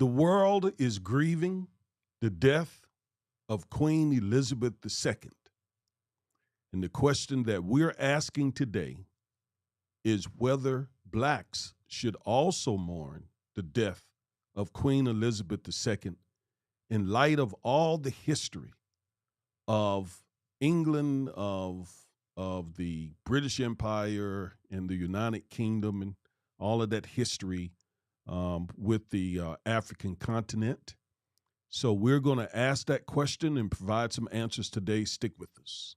The world is grieving the death of Queen Elizabeth II. And the question that we're asking today is whether blacks should also mourn the death of Queen Elizabeth II in light of all the history of England, of the British Empire and the United Kingdom and all of that history with the African continent. So we're going to ask that question and provide some answers today. Stick with us.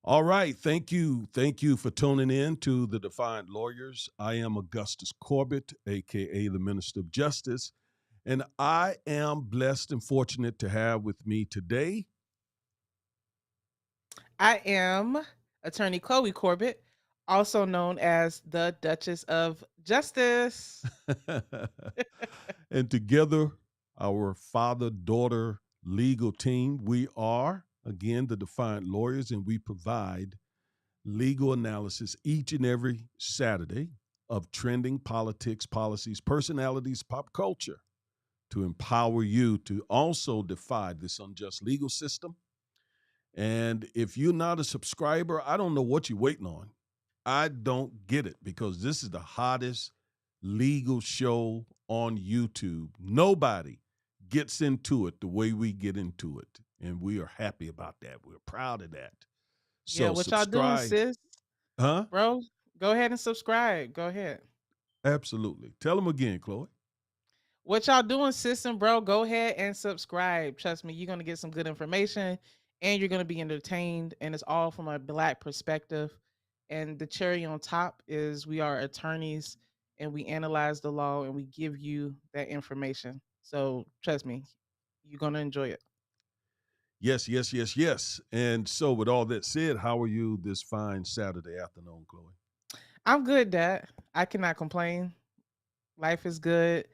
All right. Thank you. Thank you for tuning in to the Defiant Lawyers. I am Augustus Corbett, aka the Minister of Justice, and I am blessed and fortunate to have with me today. I am attorney Chloe Corbett, also known as the Duchess of Justice. And together, our father daughter legal team, we are, again, the Defiant Lawyers, and we provide legal analysis each and every Saturday of trending politics, policies, personalities, pop culture to empower you to also defy this unjust legal system. And if you're not a subscriber, I don't know what you're waiting on. I don't get it because this is the hottest legal show on YouTube. Nobody gets into it the way we get into it. And we are happy about that. We're proud of that. Yeah, So what y'all doing, subscribe. sis? Huh? Bro, go ahead and subscribe. Go ahead. Absolutely. Tell them again, Chloe. What y'all doing, sis and bro? Go ahead and subscribe. Trust me, you're gonna get some good information and you're gonna be entertained. And it's all from a black perspective. And the cherry on top is we are attorneys and we analyze the law and we give you that information. So trust me, you're gonna enjoy it. Yes, yes, yes, yes. And so, with all that said, how are you this fine Saturday afternoon, Chloe? I'm good, Dad. I cannot complain. Life is good.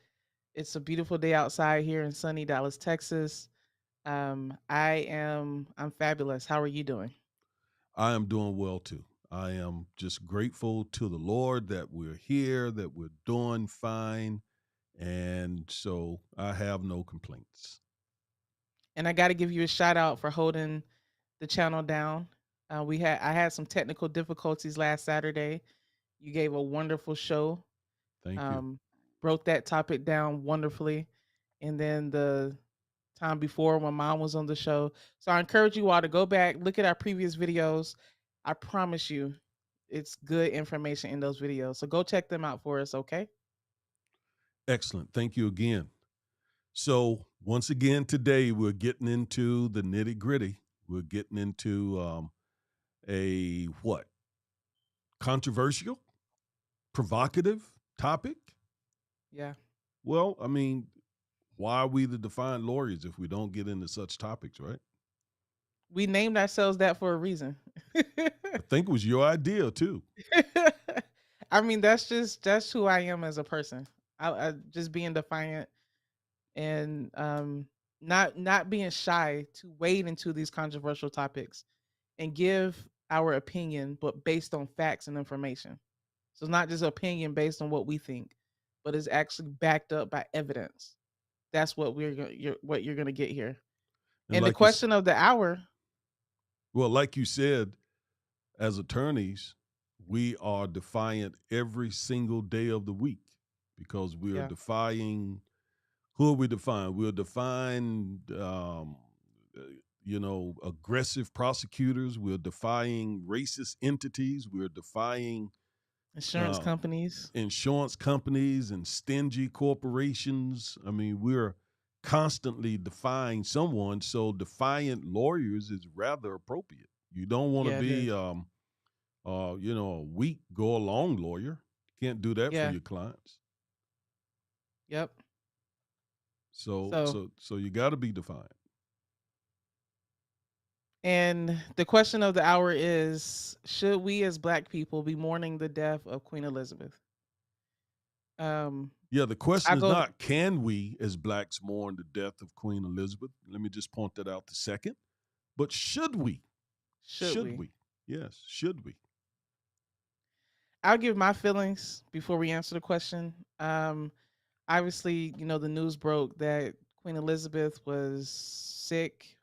It's a beautiful day outside here in sunny Dallas, Texas. I'm fabulous. How are you doing? I am doing well too. I am just grateful to the Lord that we're here, that we're doing fine. And so I have no complaints. And I got to give you a shout out for holding the channel down. I had some technical difficulties last Saturday. You gave a wonderful show. Thank you. Um, Broke that topic down wonderfully. And then the time before when mom was on the show. So I encourage you all to go back, look at our previous videos. I promise you, it's good information in those videos. So go check them out for us, okay? Excellent. Thank you again. So, once again, today we're getting into the nitty gritty. We're getting into a what? Controversial, provocative topic? Yeah. Well, I mean, why are we the defiant lawyers if we don't get into such topics, right? We named ourselves that for a reason. I think it was your idea too. I mean, that's who I am as a person. I just being defiant and not being shy to wade into these controversial topics and give our opinion, but based on facts and information. So it's not just opinion based on what we think, but it's actually backed up by evidence. That's what what you're gonna get here. And And the like you, question of the hour, well, like you said, as attorneys, we are defiant every single day of the week because we are yeah, defying. Who are we defying? We're defying, aggressive prosecutors. We're defying racist entities. We're defying insurance uh, companies. insurance companies and stingy corporations. I mean, we're constantly defying someone. So defiant lawyers is rather appropriate. You don't want to Yeah, it be, is. a weak go along lawyer. Can't do that for Yeah. your clients. Yep. So So, so so you got to be defiant. and the question of the hour is: should we as Black people be mourning the death of Queen Elizabeth? Um, Yeah, the question I is go. not can we as blacks mourn the death of Queen Elizabeth? Let me just point that out the second. But should we? Should Should we? we? Yes, should we? I'll give my feelings before we answer the question. Obviously, the news broke that Queen Elizabeth was sick,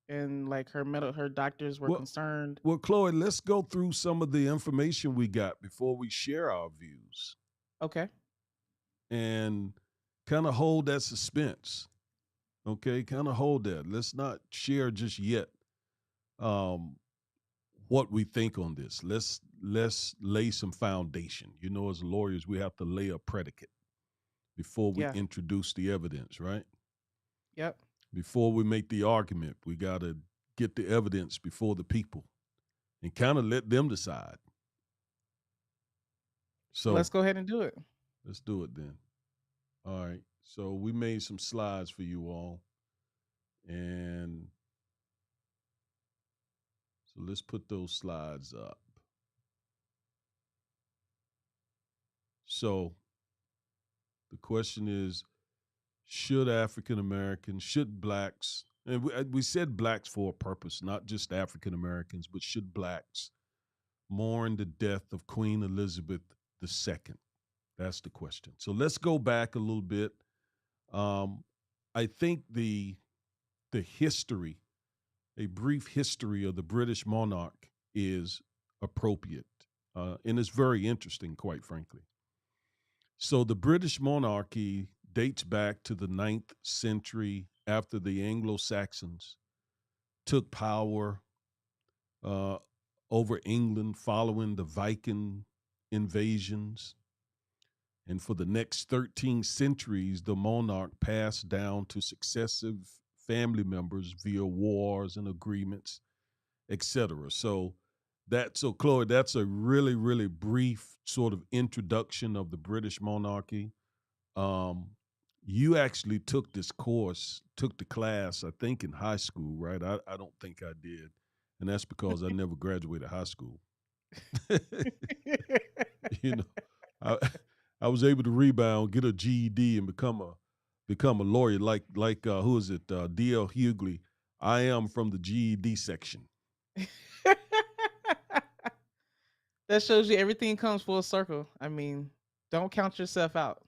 and like her doctors were Well, concerned. well, Chloe, let's go through some of the information we got before we share our views Okay. and kind of hold that suspense. Okay, kind of hold that. Let's not share just yet um, what we think on this. Let's lay some foundation. You know, as lawyers, we have to lay a predicate before we Yeah. introduce the evidence, right? Yep. Before we make the argument, we got to get the evidence before the people and kind of let them decide. So let's So go ahead and do it. let's do it then. All right. So we made some slides for you all. And so let's put those slides up. So the question is, should African Americans, should blacks, and we said blacks for a purpose, not just African Americans, but should blacks mourn the death of Queen Elizabeth II? That's the question. So let's go back a little bit. Um, I think the history, a brief history of the British monarch is appropriate. And it's very interesting, quite frankly. So the British monarchy dates back to the 9th century after the Anglo Saxons took power uh, over England following the Viking invasions. And for the next 13 centuries, the monarch passed down to successive family members via wars and agreements, etc. So Chloe, that's a really, really brief sort of introduction of the British monarchy. Um, you actually took this course, took the class, I think in high school, right? I don't think I did. And that's because I never graduated high school. you know, I I was able to rebound, get a GED, and become a lawyer. Like who is it? D.L. Hughley. I am from the GED section. That shows you everything comes full circle. I mean, don't count yourself out.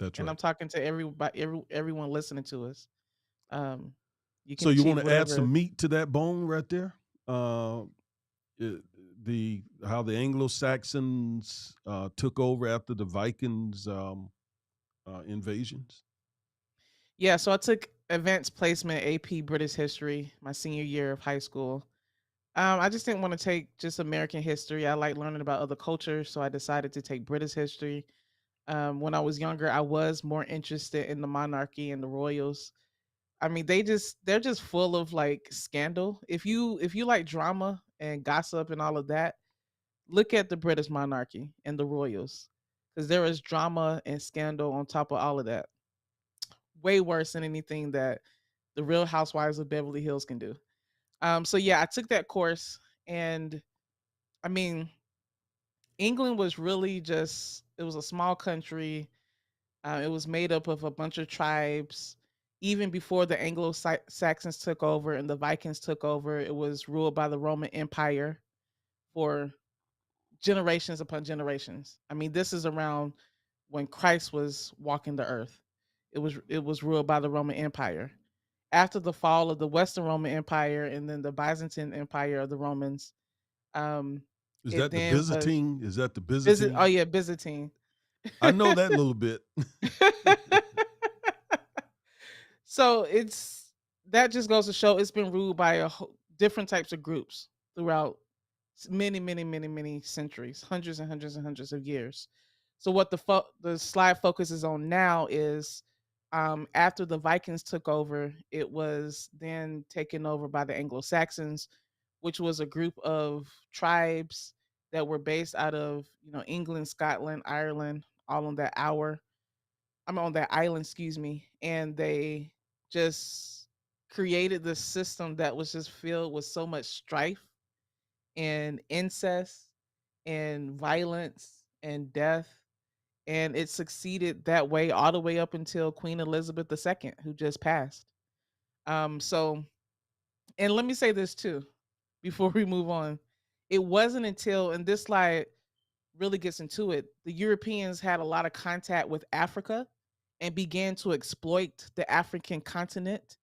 That's And I'm right. talking to everyone listening to us. Um, you can So you want achieve to add whatever. some meat to that bone right there? Uh, the how the Anglo Saxons took over after the Vikings invasions. Yeah, so I took advanced placement AP British history my senior year of high school. I just didn't want to take just American history. I like learning about other cultures, so I decided to take British history. When I was younger, I was more interested in the monarchy and the royals. I mean, they're just full of like scandal. If you like drama and gossip and all of that, look at the British monarchy and the royals, because there is drama and scandal on top of all of that. Way worse than anything that the Real Housewives of Beverly Hills can do. So yeah, I took that course, and I mean, England was really just it was a small country. It was made up of a bunch of tribes. Even before the Anglo Saxons took over and the Vikings took over, it was ruled by the Roman Empire for generations upon generations. I mean, this is around when Christ was walking the earth. It was ruled by the Roman Empire. After the fall of the Western Roman Empire and then the Byzantine Empire of the Romans, um, Is it that the then was Byzantine? Is that the visit. Oh Byzantine? yeah, Byzantine. I know that little bit. So it's that just goes to show it's been ruled by different types of groups throughout many, many, many, many centuries, hundreds and hundreds and hundreds of years. So what the slide focuses on now is after the Vikings took over, it was then taken over by the Anglo Saxons, which was a group of tribes that were based out of England, Scotland, Ireland, all on that hour. I'm on that island, excuse me, and they just created this system that was just filled with so much strife and incest and violence and death. And it succeeded that way all the way up until Queen Elizabeth II, who just passed. So, and let me say this too, before we move on. It wasn't until, and this slide really gets into it, the Europeans had a lot of contact with Africa and began to exploit the African continent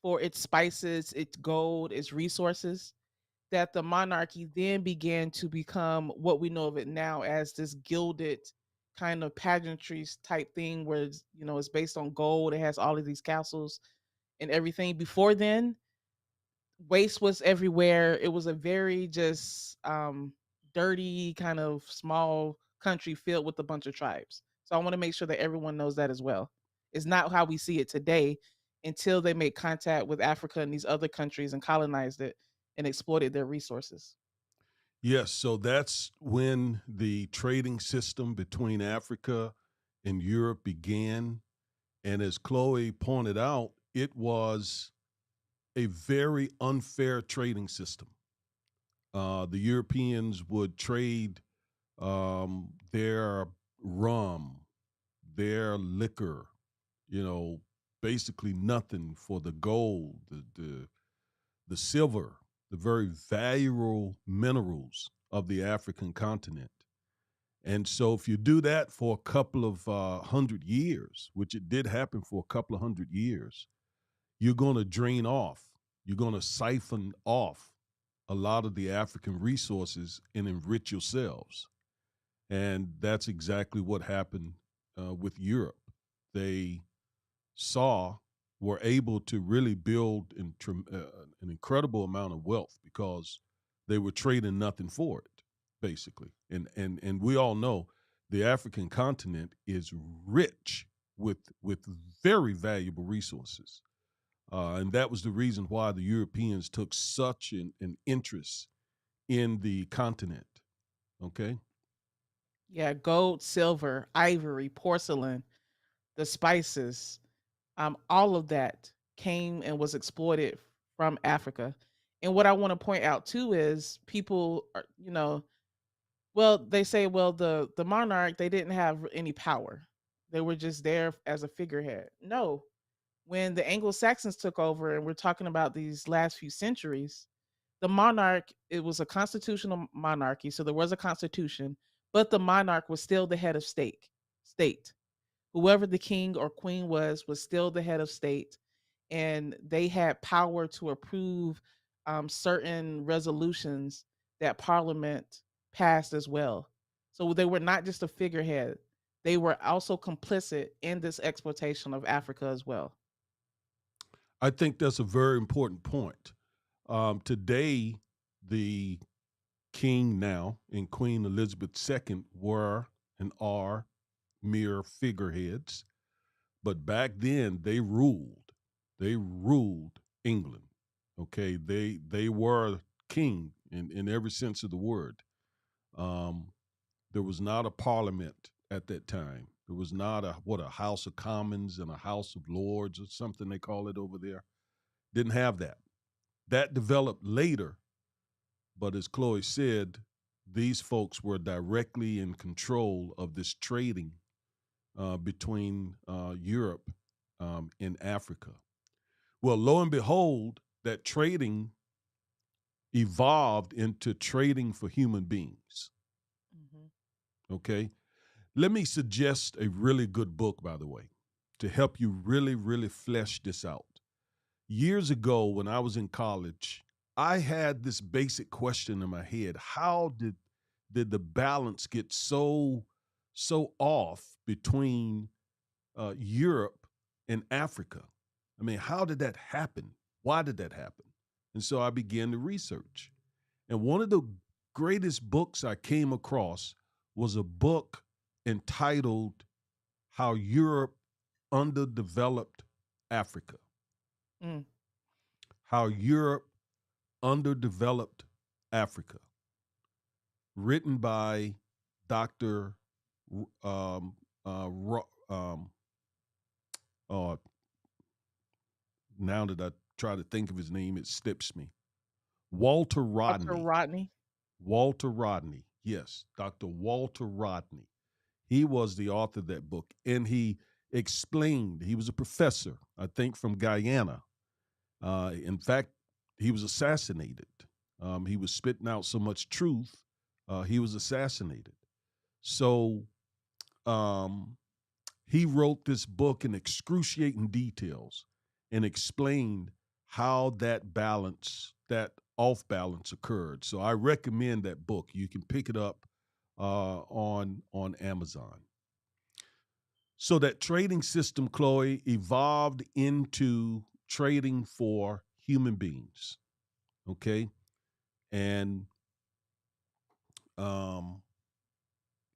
for its spices, its gold, its resources, that the monarchy then began to become what we know of it now as this gilded kind of pageantry type thing where it's based on gold. It has all of these castles and everything. Before then, waste was everywhere. It was a very just dirty kind of small country filled with a bunch of tribes. So I want to make sure that everyone knows that as well. It's not how we see it today until they made contact with Africa and these other countries and colonized it and exploited their resources. Yes, so that's when the trading system between Africa and Europe began. And as Chloe pointed out, it was a very unfair trading system. The Europeans would trade their rum, their liquor, you know, basically nothing for the gold, the silver, the very valuable minerals of the African continent. And so, if you do that for a couple of 100 years, which it did happen for a couple of 100 years, you're going to drain off, you're going to siphon off a lot of the African resources and enrich yourselves. And that's exactly what happened with Europe. They saw were able to really build an incredible amount of wealth because they were trading nothing for it, basically. And we all know the African continent is rich with very valuable resources, and that was the reason why the Europeans took such an interest in the continent. Okay. Yeah, gold, silver, ivory, porcelain, the spices, all of that came and was exploited from Africa. And what I want to point out too is people are, well, they say, well, the monarch, they didn't have any power. They were just there as a figurehead. No, when the Anglo-Saxons took over, and we're talking about these last few centuries, the monarch, it was a constitutional monarchy, so there was a constitution, but the monarch was still the head of state. Whoever the king or queen was still the head of state, and they had power to approve certain resolutions that parliament passed as well. So they were not just a figurehead, they were also complicit in this exploitation of Africa as well. I think that's a very important point. Today, the king now and Queen Elizabeth II were and are mere figureheads, but back then they ruled. They ruled England. Okay, they were king in every sense of the word. Um, there was not a parliament at that time. There was not a House of Commons and a House of Lords or something they call it over there. Didn't have that. That developed later, but as Chloe said, these folks were directly in control of this trading between Europe and Africa. Well, lo and behold, that trading evolved into trading for human beings. Mhm. Okay. Let me suggest a really good book, by the way, to help you really, really flesh this out. Years ago, when I was in college, I had this basic question in my head: how did the balance get so off between Europe and Africa? I mean, how did that happen? Why did that happen? And so I began to research. And one of the greatest books I came across was a book entitled How Europe Underdeveloped Africa. Mm. How Europe Underdeveloped Africa, written by Dr. Um, uh, Uh, now that I try to think of his name, it slips me. Walter Dr. Rodney. Rodney. Walter Rodney. Yes, Dr. Walter Rodney. He was the author of that book, and he explained. He was a professor, I think, from Guyana. In fact, he was assassinated. He was spitting out so much truth, he was assassinated. So um, he wrote this book in excruciating details and explained how that balance, that off balance occurred. So I recommend that book. You can pick it up on Amazon. So that trading system, Chloe, evolved into trading for human beings. Okay. And um,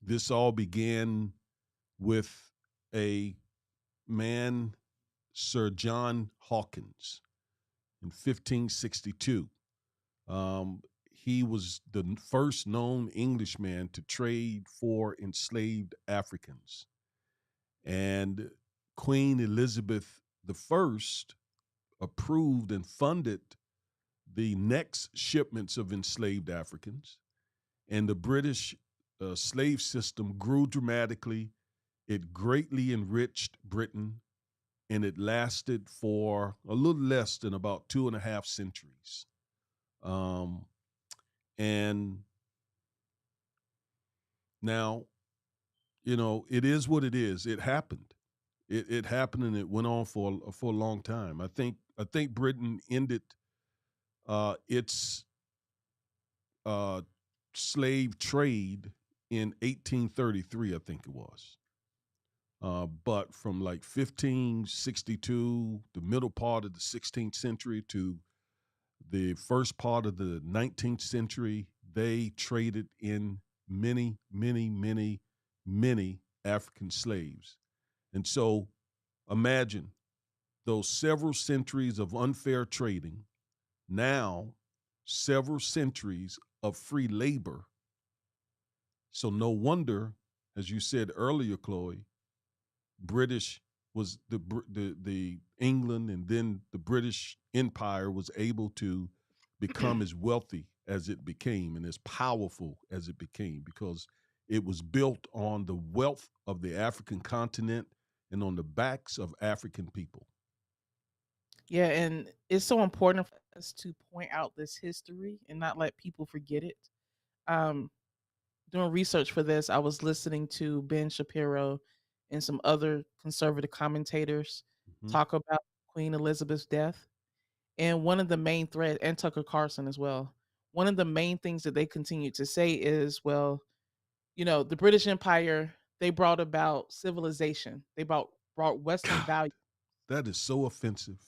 this all began with a man, Sir John Hawkins, in 1562. Um, he was the first known Englishman to trade for enslaved Africans. And Queen Elizabeth I approved and funded the next shipments of enslaved Africans. And the British slave system grew dramatically. It greatly enriched Britain, and it lasted for a little less than about 2.5 centuries. Um, and now, it is what it is. It happened. It happened, and it went on for a long time. I think Britain ended its uh, slave trade in 1833. I think it was. But from like 1562, the middle part of the 16th century, to the first part of the 19th century, they traded in many, many, many, many African slaves. And so imagine those several centuries of unfair trading, now several centuries of free labor. So no wonder, as you said earlier, Chloe, British was the England, and then the British Empire was able to become as wealthy as it became and as powerful as it became, because it was built on the wealth of the African continent and on the backs of African people. Yeah, and it's so important for us to point out this history and not let people forget it. Um, Doing research for this, I was listening to Ben Shapiro and some other conservative commentators Hmm. talk about Queen Elizabeth's death. And one of the main thread, and Tucker Carlson as well, one of the main things that they continue to say is, well, the British Empire, they brought about civilization. They brought Western God, value, that is so offensive.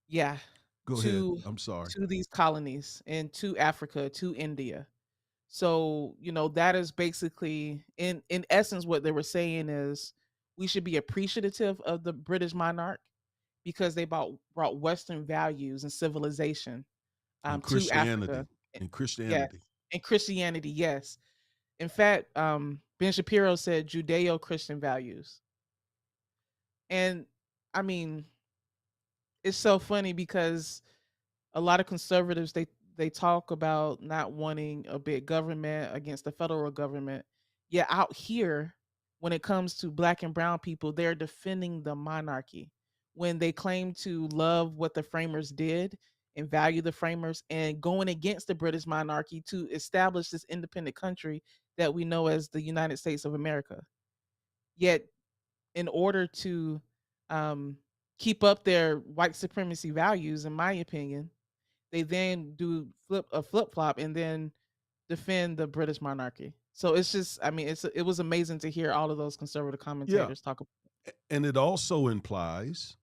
yeah, Go ahead. to I'm sorry. these colonies and to Africa, to India. So, that is basically in essence what they were saying is we should be appreciative of the British monarch because they brought Western values and civilization And to Africa. Christianity. Eh, And Yes. Christianity. And Christianity, yes. In fact, Ben Shapiro said Judeo-Christian values. And I mean, it's so funny because a lot of conservatives they talk about not wanting a big government against the federal government. Yeah, out here, when it comes to black and brown people, they're defending the monarchy when they claim to love what the framers did and value the framers and going against the British monarchy to establish this independent country that we know as the United States of America. Yet, in order to um, keep up their white supremacy values, in my opinion, they then do flip flop and then defend the British monarchy. So it's just, I mean, it was amazing to hear all of those conservative Yeah. commentators talk about. And it also implies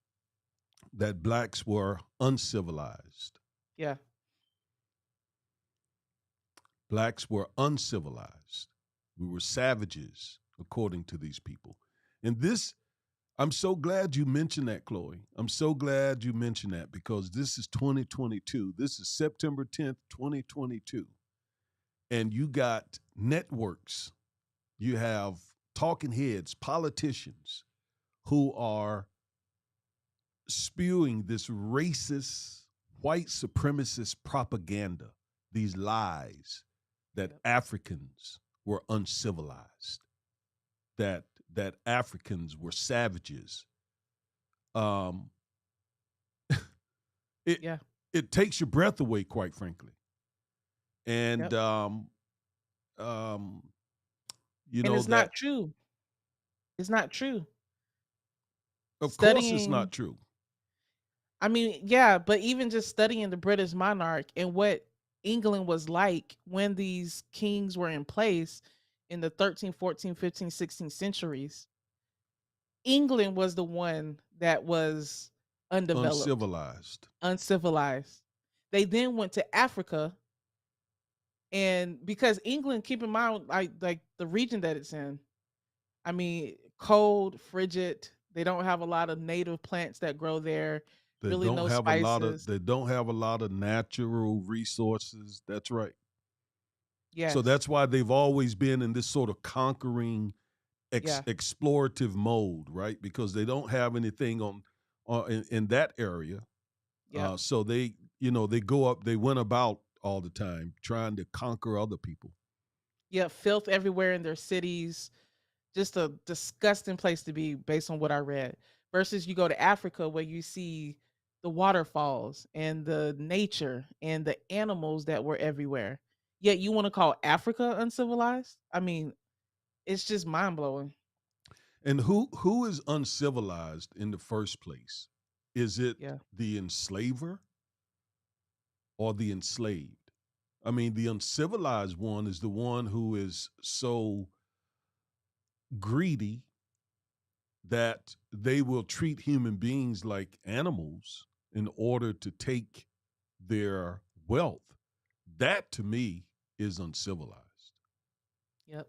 that blacks were uncivilized. Yeah, Blacks were uncivilized. We were savages, according to these people. And this, I'm so glad you mentioned that, Chloe. I'm so glad you mentioned that, because this is 2022. This is September 10th, 2022. And you got networks, you have talking heads, politicians who are spewing this racist, white supremacist propaganda, these lies that Yep. Africans were uncivilized, that Africans were savages. Um, it Yeah. it takes your breath away, quite frankly. And Yep. um, And it's that not true. It's not true. of course it's Studying, not true. I mean, yeah, but even just studying the British monarch and what England was like when these kings were in place in the 13th, 14th, 15th, 16th centuries, England was the one that was undeveloped, Uncivilized. uncivilized. They then went to Africa, and because England, keep in mind, like the region that it's in, I mean, cold, frigid. They don't have a lot of native plants that grow there, really no spices. They don't have a lot of natural resources. That's right. So Yes. that's why they've always been in this sort of conquering Yeah. explorative mode, right? Because they don't have anything in that area. Yep. So they, they go up, they went about all the time trying to conquer other people. Yep. Filth everywhere in their cities. Just a disgusting place to be based on what I read. Versus you go to Africa where you see the waterfalls and the nature and the animals that were everywhere. Yet you want to call Africa uncivilized? I mean, it's just mind blowing. And who is uncivilized in the first place? Is it Yeah. the enslaver or the enslaved? I mean, the uncivilized one is the one who is so greedy that they will treat human beings like animals in order to take their wealth. That to me is uncivilized, Yep.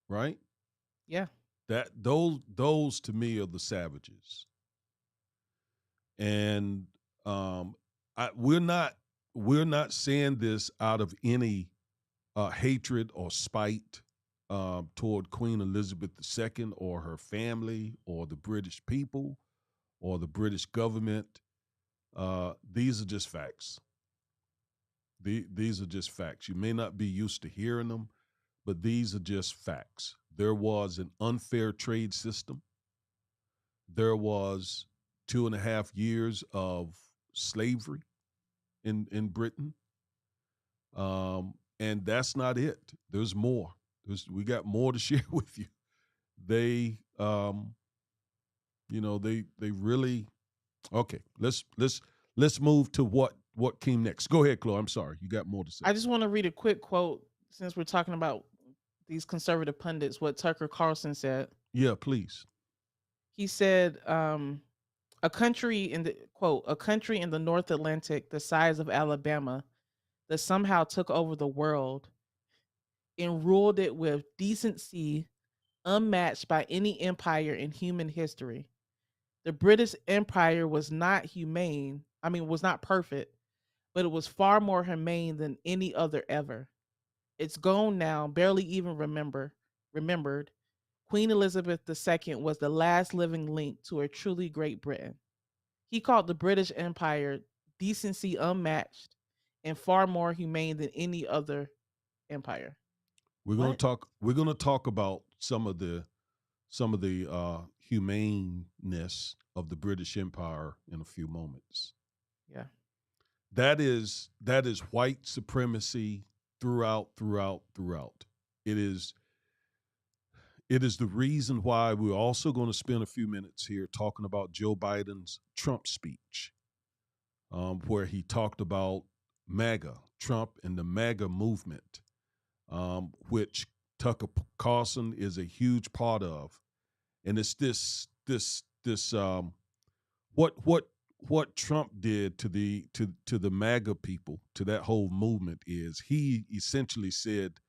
right? Yeah. That those to me are the savages. And um we're not saying this out of any hatred or spite toward Queen Elizabeth II or her family or the British people or the British government. These are just facts. These are just facts. You may not be used to hearing them, but these are just facts. There was an unfair trade system. There was 2.5 years of slavery in Britain. And that's not it. There's more. We got more to share with you. They they really okay. Let's move to what came next. Go ahead, Chloe. I'm sorry. You got more to say. I just want to read a quick quote since we're talking about these conservative pundits, what Tucker Carlson said. Yeah, please. He said, a country in the quote, a country in the North Atlantic the size of Alabama that somehow took over the world and ruled it with decency unmatched by any empire in human history. The British Empire was not humane, I mean, was not perfect, but it was far more humane than any other ever. It's gone now, barely even remembered. Queen Elizabeth II was the last living link to a truly great Britain. He called the British Empire decency unmatched and far more humane than any other empire. What? We're gonna talk about some of the humaneness of the British Empire in a few moments. Yeah. That is white supremacy throughout. It is it is the reason why we're also going to spend a few minutes here talking about Joe Biden's Trump speech, where he talked about MAGA, Trump and the MAGA movement, which Tucker Carlson is a huge part of. And it's this what Trump did to the MAGA people, to that whole movement, is he essentially said,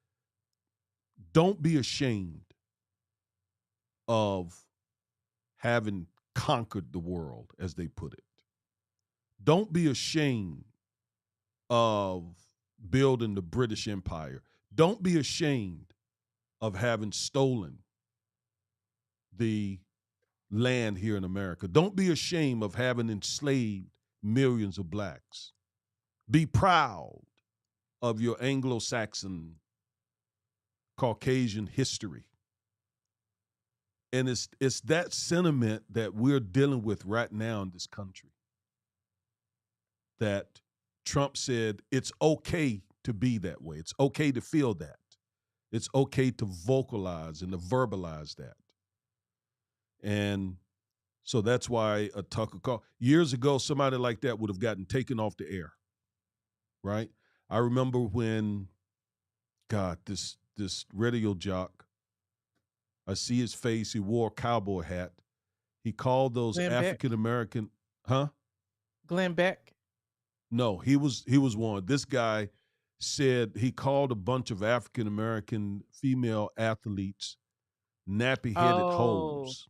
"Don't be ashamed of having conquered the world," as they put it. Don't be ashamed of building the British Empire. Don't be ashamed of having stolen the land here in America. Don't be ashamed of having enslaved millions of blacks. Be proud of your Anglo Saxon Caucasian history. And it's that sentiment that we're dealing with right now in this country. That Trump said it's okay to be that way. It's okay to feel that. It's okay to vocalize and to verbalize that. And so that's why a Tucker call years ago, somebody like that would have gotten taken off the air. Right? I remember when God, this radio jock, I see his face, he wore a cowboy hat. He called those Glenn African Beck. American, huh? Glenn Beck. No, he was one. This guy said he called a bunch of African American female athletes nappy headed Oh, hoes.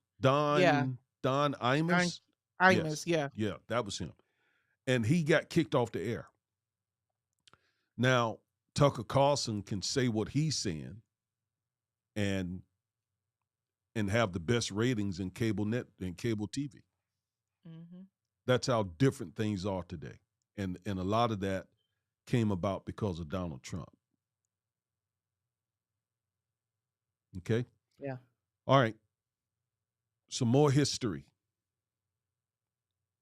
yeah. Don Don Imus? Imus, Yes. yeah. Yeah, that was him. And he got kicked off the air. Now, Tucker Carlson can say what he's saying and have the best ratings in cable TV. Hmm. That's how different things are today. And a lot of that came about because of Donald Trump. Okay? Yeah. All right. Some more history.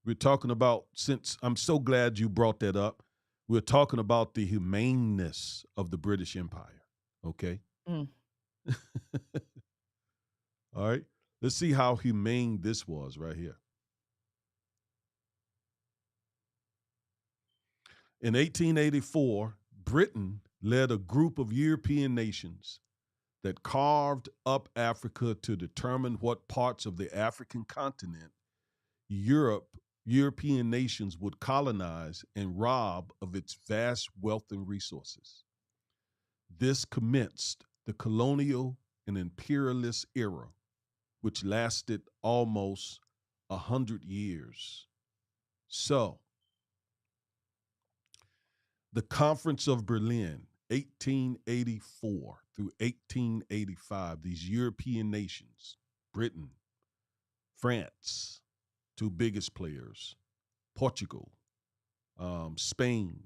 We're talking about, since I'm so glad you brought that up, we're talking about the humaneness of the British Empire. Okay? Mm. All right. Let's see how humane this was right here. In 1884, Britain led a group of European nations that carved up Africa to determine what parts of the African continent European nations would colonize and rob of its vast wealth and resources. This commenced the colonial and imperialist era, which lasted almost 100 years. So, the Conference of Berlin, 1884 through 1885, these European nations, Britain, France, two biggest players, Portugal, Spain,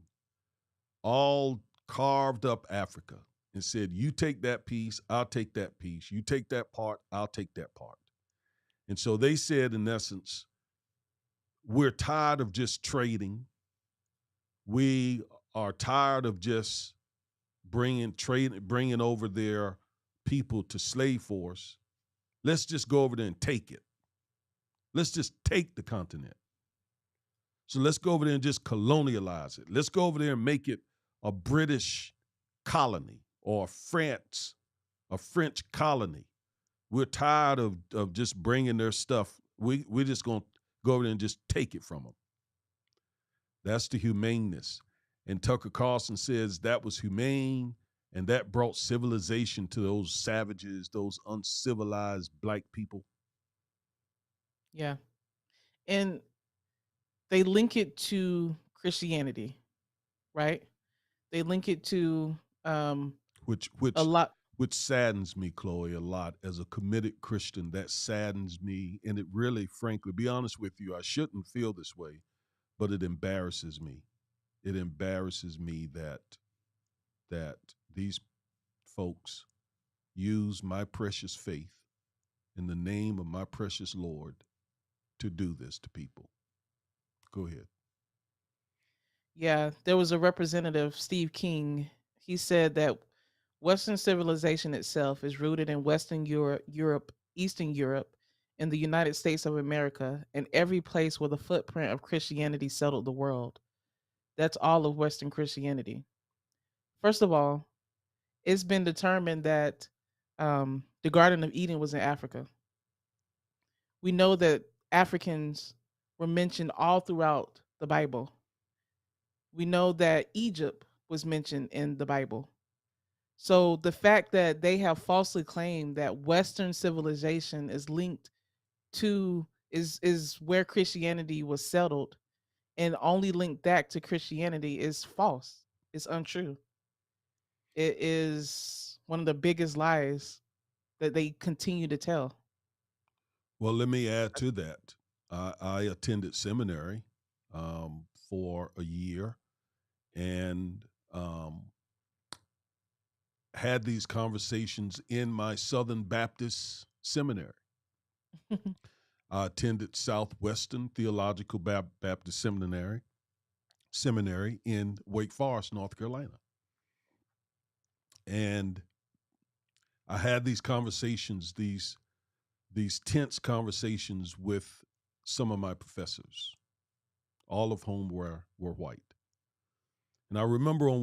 all carved up Africa and said, you take that piece, I'll take that piece. You take that part, I'll take that part. And so they said, in essence, we're tired of just trading. We are tired of just bringing over their people to slave force. Let's just go over there and take it. Let's just take the continent. So let's go over there and just colonialize it. Let's go over there and make it a British colony or a French colony. We're tired of just bringing their stuff. We're just going to go over there and just take it from them. That's the humaneness. And Tucker Carlson says that was humane and that brought civilization to those savages, those uncivilized black people. Yeah. And they link it to Christianity, right? They link it to Which a which lot. which saddens me, Chloe, a lot. As a committed Christian, that saddens me. And it really, frankly, be honest with you, I shouldn't feel this way, but it embarrasses me. It embarrasses me that these folks use my precious faith in the name of my precious Lord to do this to people. Go ahead. Yeah, there was a representative, Steve King. He said that Western civilization itself is rooted in Western Europe, Eastern Europe, and the United States of America, and every place where the footprint of Christianity settled the world. That's all of Western Christianity. First of all, it's been determined that the Garden of Eden was in Africa. We know that Africans were mentioned all throughout the Bible. We know that Egypt was mentioned in the Bible. So the fact that they have falsely claimed that Western civilization is linked to is where Christianity was settled and only linked that to Christianity is false. It's untrue. It is one of the biggest lies that they continue to tell. Well, let me add to that. I attended seminary for a year and had these conversations in my Southern Baptist seminary. I attended Southwestern Theological Baptist Seminary in Wake Forest, North Carolina. And I had these conversations, these tense conversations with some of my professors, all of whom were white. And I remember in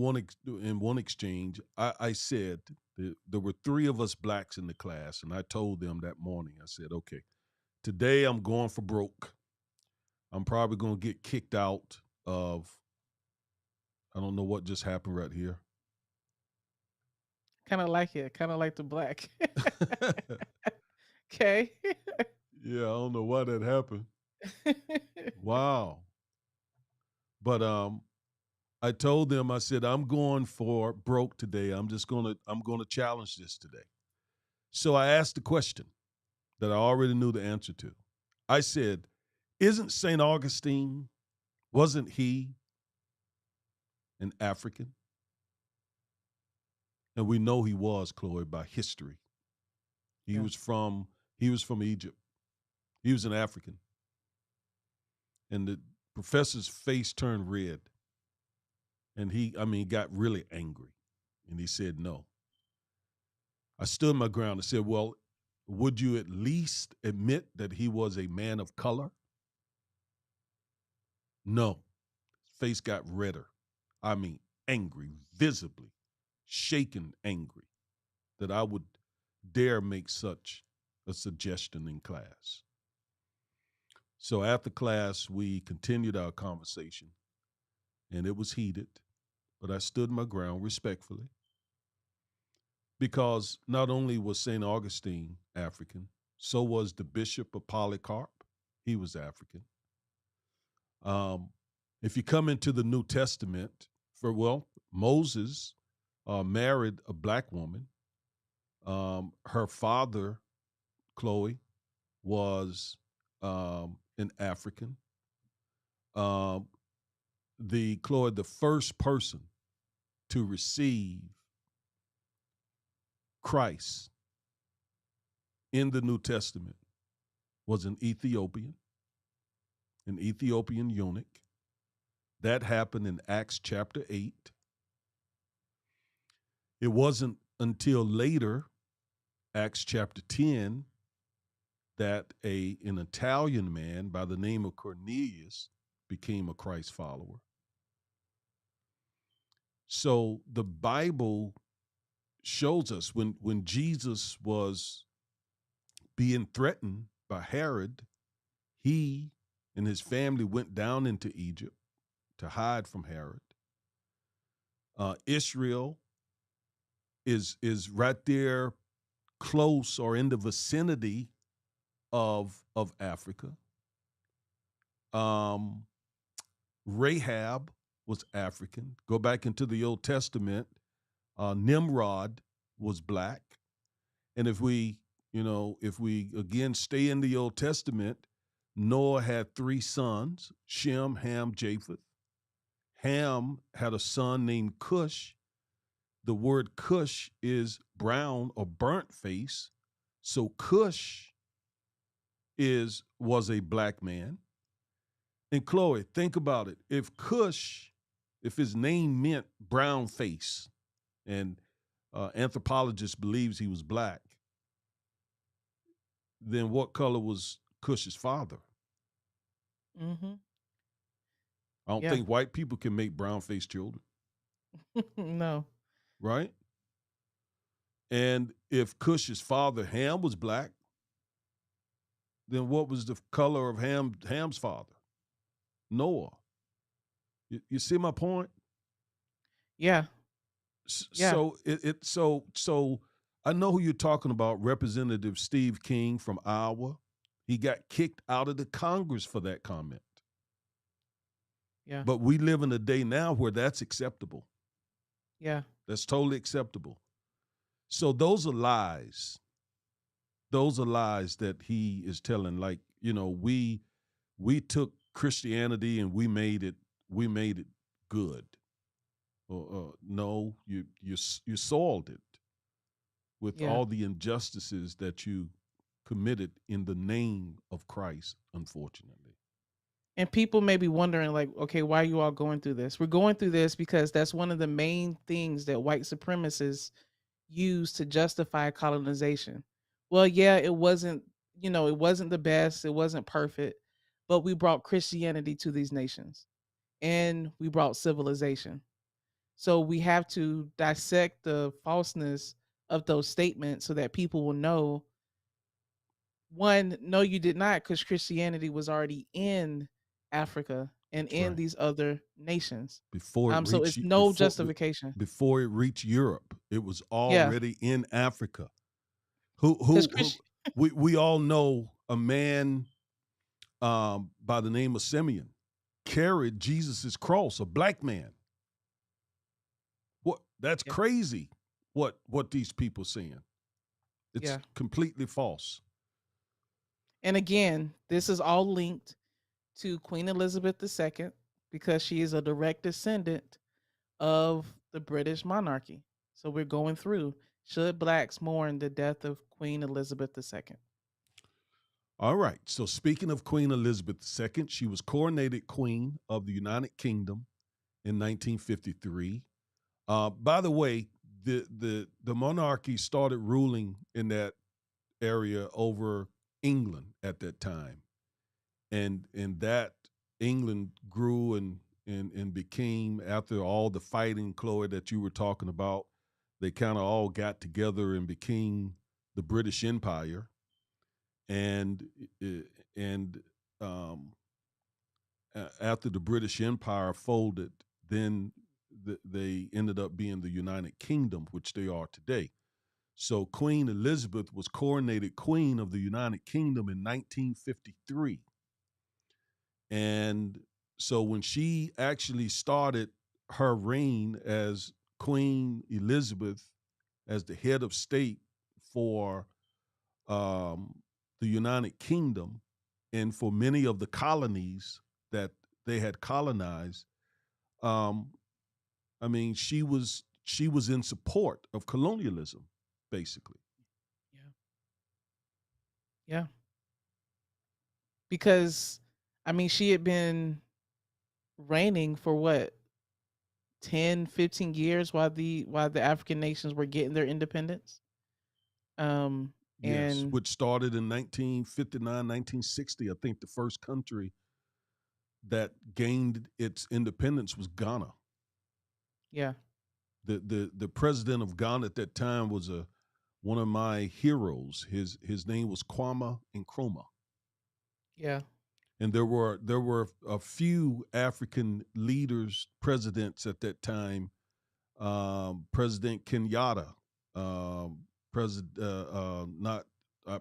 one exchange, I said there were three of us blacks in the class, and I told them that morning, I said, okay, today I'm going for broke. I'm probably going to get kicked out of, I don't know what just happened right here. Kind of like it. Kind of like the black. Okay. Yeah, I don't know why that happened. Wow. But I told them, I said, I'm going for broke today. I'm gonna challenge this today. So I asked the question that I already knew the answer to. I said, isn't St. Augustine, wasn't he an African? And we know he was, Chloe, by history. He Yeah. was from he was from Egypt. He was an African. And the professor's face turned red. And he got really angry. And he said, no. I stood my ground and said, well, would you at least admit that he was a man of color? No. His face got redder. I mean, angry, visibly, shaken angry that I would dare make such a suggestion in class. So after class, we continued our conversation, and it was heated, but I stood my ground respectfully because not only was St. Augustine African, so was the Bishop of Polycarp. He was African. Um, if you come into the New Testament, Moses married a black woman. Her father, Chloe, was an African. Um, the first person to receive Christ in the New Testament was an Ethiopian eunuch. That happened in Acts chapter 8. It wasn't until later, Acts chapter 10, that an Italian man by the name of Cornelius became a Christ follower. So the Bible shows us when Jesus was being threatened by Herod, he and his family went down into Egypt to hide from Herod. Israel is right there, close or in the vicinity of Africa. Um, Rahab was African. Go back into the Old Testament. Nimrod was black. And if we again stay in the Old Testament, Noah had three sons: Shem, Ham, Japheth. Ham had a son named Cush. The word Cush is brown or burnt face. So Cush was a black man. And Chloe, think about it. If Cush, if his name meant brown face, and anthropologist believes he was black, then what color was Cush's father? Mm-hmm. I don't Yeah. think white people can make brown faced children, No. right? And if Cush's father, Ham, was black, then what was the color of Ham's father? Noah. You see my point? Yeah. Yeah. So I know who you're talking about, Representative Steve King from Iowa. He got kicked out of the Congress for that comment. Yeah. But we live in a day now where that's acceptable. Yeah. That's totally acceptable. So those are lies those are lies that he is telling. Like, we took Christianity and we made it good. No, you soiled it with Yeah. all the injustices that you committed in the name of Christ, unfortunately. And people may be wondering, like, okay, why are you all going through this? We're going through this because that's one of the main things that white supremacists use to justify colonization. Well, yeah, it wasn't the best, it wasn't perfect, but we brought Christianity to these nations and we brought civilization. So we have to dissect the falseness of those statements so that people will know, one, no, you did not, because Christianity was already in Africa and That's in right. these other nations. Before it So reached it's no before justification. before it reached Europe, it was Yeah, already in Africa. Who because we all know a man by the name of Simeon carried Jesus's cross, a black man. What That's yeah, crazy. What these people saying? It's yeah. completely false. And again, this is all linked to Queen Elizabeth II because she is a direct descendant of the British monarchy. So we're going through, should blacks mourn the death of Queen Elizabeth II? All right. So speaking of Queen Elizabeth II, she was coronated Queen of the United Kingdom in 1953. By the way, the monarchy started ruling in that area over England at that time, and that England grew and became, after all the fighting, Chloe, that you were talking about. They kind of all got together and became the British Empire, and and um, after the British Empire folded, then they ended up being the United Kingdom, which they are today. So Queen Elizabeth was coronated Queen of the United Kingdom in 1953. And so when she actually started her reign as Queen Elizabeth, as the head of state for um, the United Kingdom and for many of the colonies that they had colonized, um, I mean, she was in support of colonialism, basically. Yeah. Yeah. Because I mean, she had been reigning for what, 10, 15 years while the African nations were getting their independence. Um Yes, and which started in 1959, 1960. I think the first country that gained its independence was Ghana. yeah, The president of Ghana at that time was a one of my heroes. His name was Kwame Nkrumah. yeah, And there were a few African leaders, presidents at that time. President Kenyatta, president not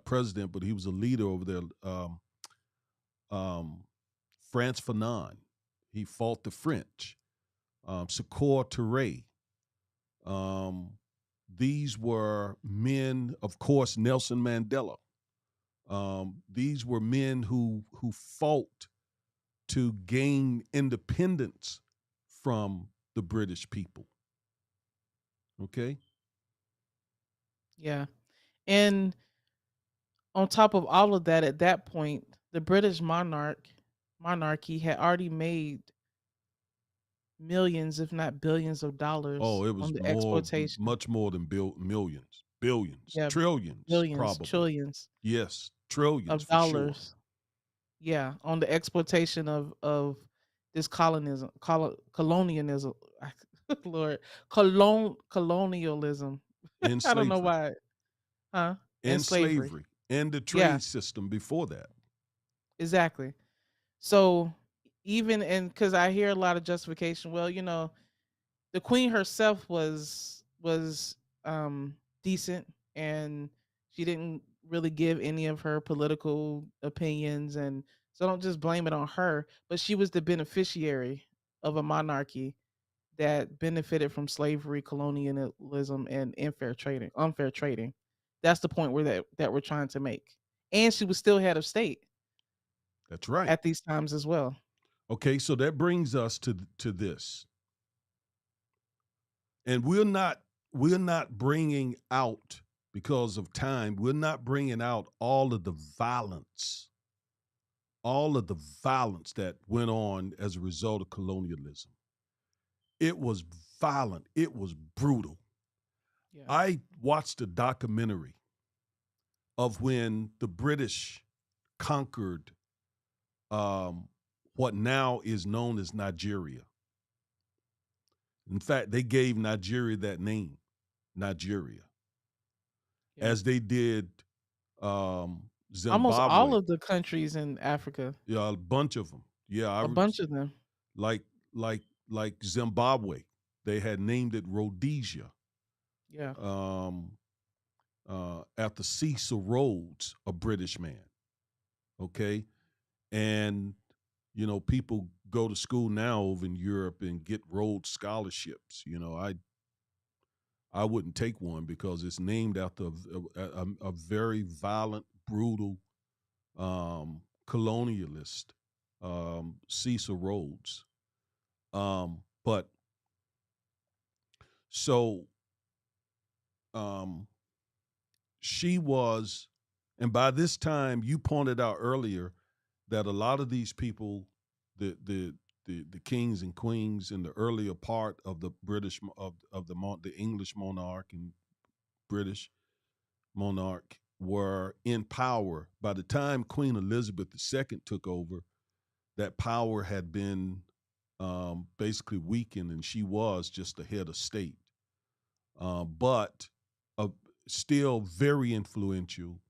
president, but he was a leader over there. Um, France Fanon, he fought the French. Sekou Touré. Um, these were men, of course, Nelson Mandela. These were men who fought to gain independence from the British people. Okay. yeah. And on top of all of that, at that point, the British monarchy had already made millions, if not billions of dollars Oh, it on was the exploitation. much more than millions, billions, Yeah, trillions, billions, probably. trillions Yes, trillions of for sure. dollars. Yeah, on the exploitation of this colonialism. Lord, colonialism. In I don't know slavery, why, huh? And in slavery. slavery, and the Yeah, trade system before that. exactly. So even and because I hear a lot of justification. Well, the queen herself was decent, and she didn't really give any of her political opinions, and so don't just blame it on her, but she was the beneficiary of a monarchy that benefited from slavery, colonialism, and unfair trading. That's the point where that we're trying to make. And she was still head of state That's right. at these times as well. Okay, so that brings us to this, and we're not bringing out, because of time. We're not bringing out all of the violence that went on as a result of colonialism. It was violent. It was brutal. Yeah. I watched a documentary of when the British conquered um, what now is known as Nigeria. In fact, they gave Nigeria that name, Nigeria, Yeah. as they did Almost all Zimbabwe. of the countries in Africa, Yeah, a bunch of them. Yeah, a bunch of them. like like Zimbabwe. They had named it Rhodesia, Yeah. um, after Cecil Rhodes, a British man. Okay, and people go to school now over in Europe and get Rhodes scholarships. I wouldn't take one because it's named after a very violent, brutal colonialist, Cecil Rhodes. But so um, she was, and by this time, you pointed out earlier that a lot of these people, the kings and queens in the earlier part of the British of the English monarch and British monarch, were in power. By the time Queen Elizabeth II took over, that power had been basically weakened, and she was just the head of state, but uh, still very influential,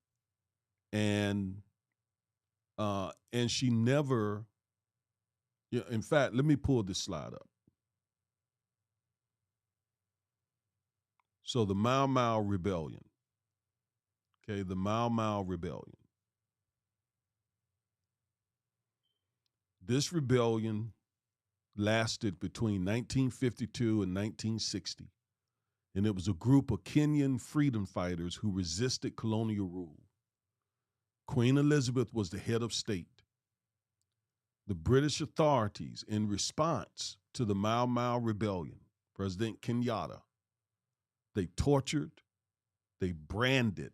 and she never. Yeah, in fact, let me pull this slide up. So the Mau Mau Rebellion. Okay, the Mau Mau Rebellion. This rebellion lasted between 1952 and 1960, and it was a group of Kenyan freedom fighters who resisted colonial rule. Queen Elizabeth was the head of state. The British authorities, in response to the Mau Mau Rebellion, President Kenyatta, they tortured, they branded,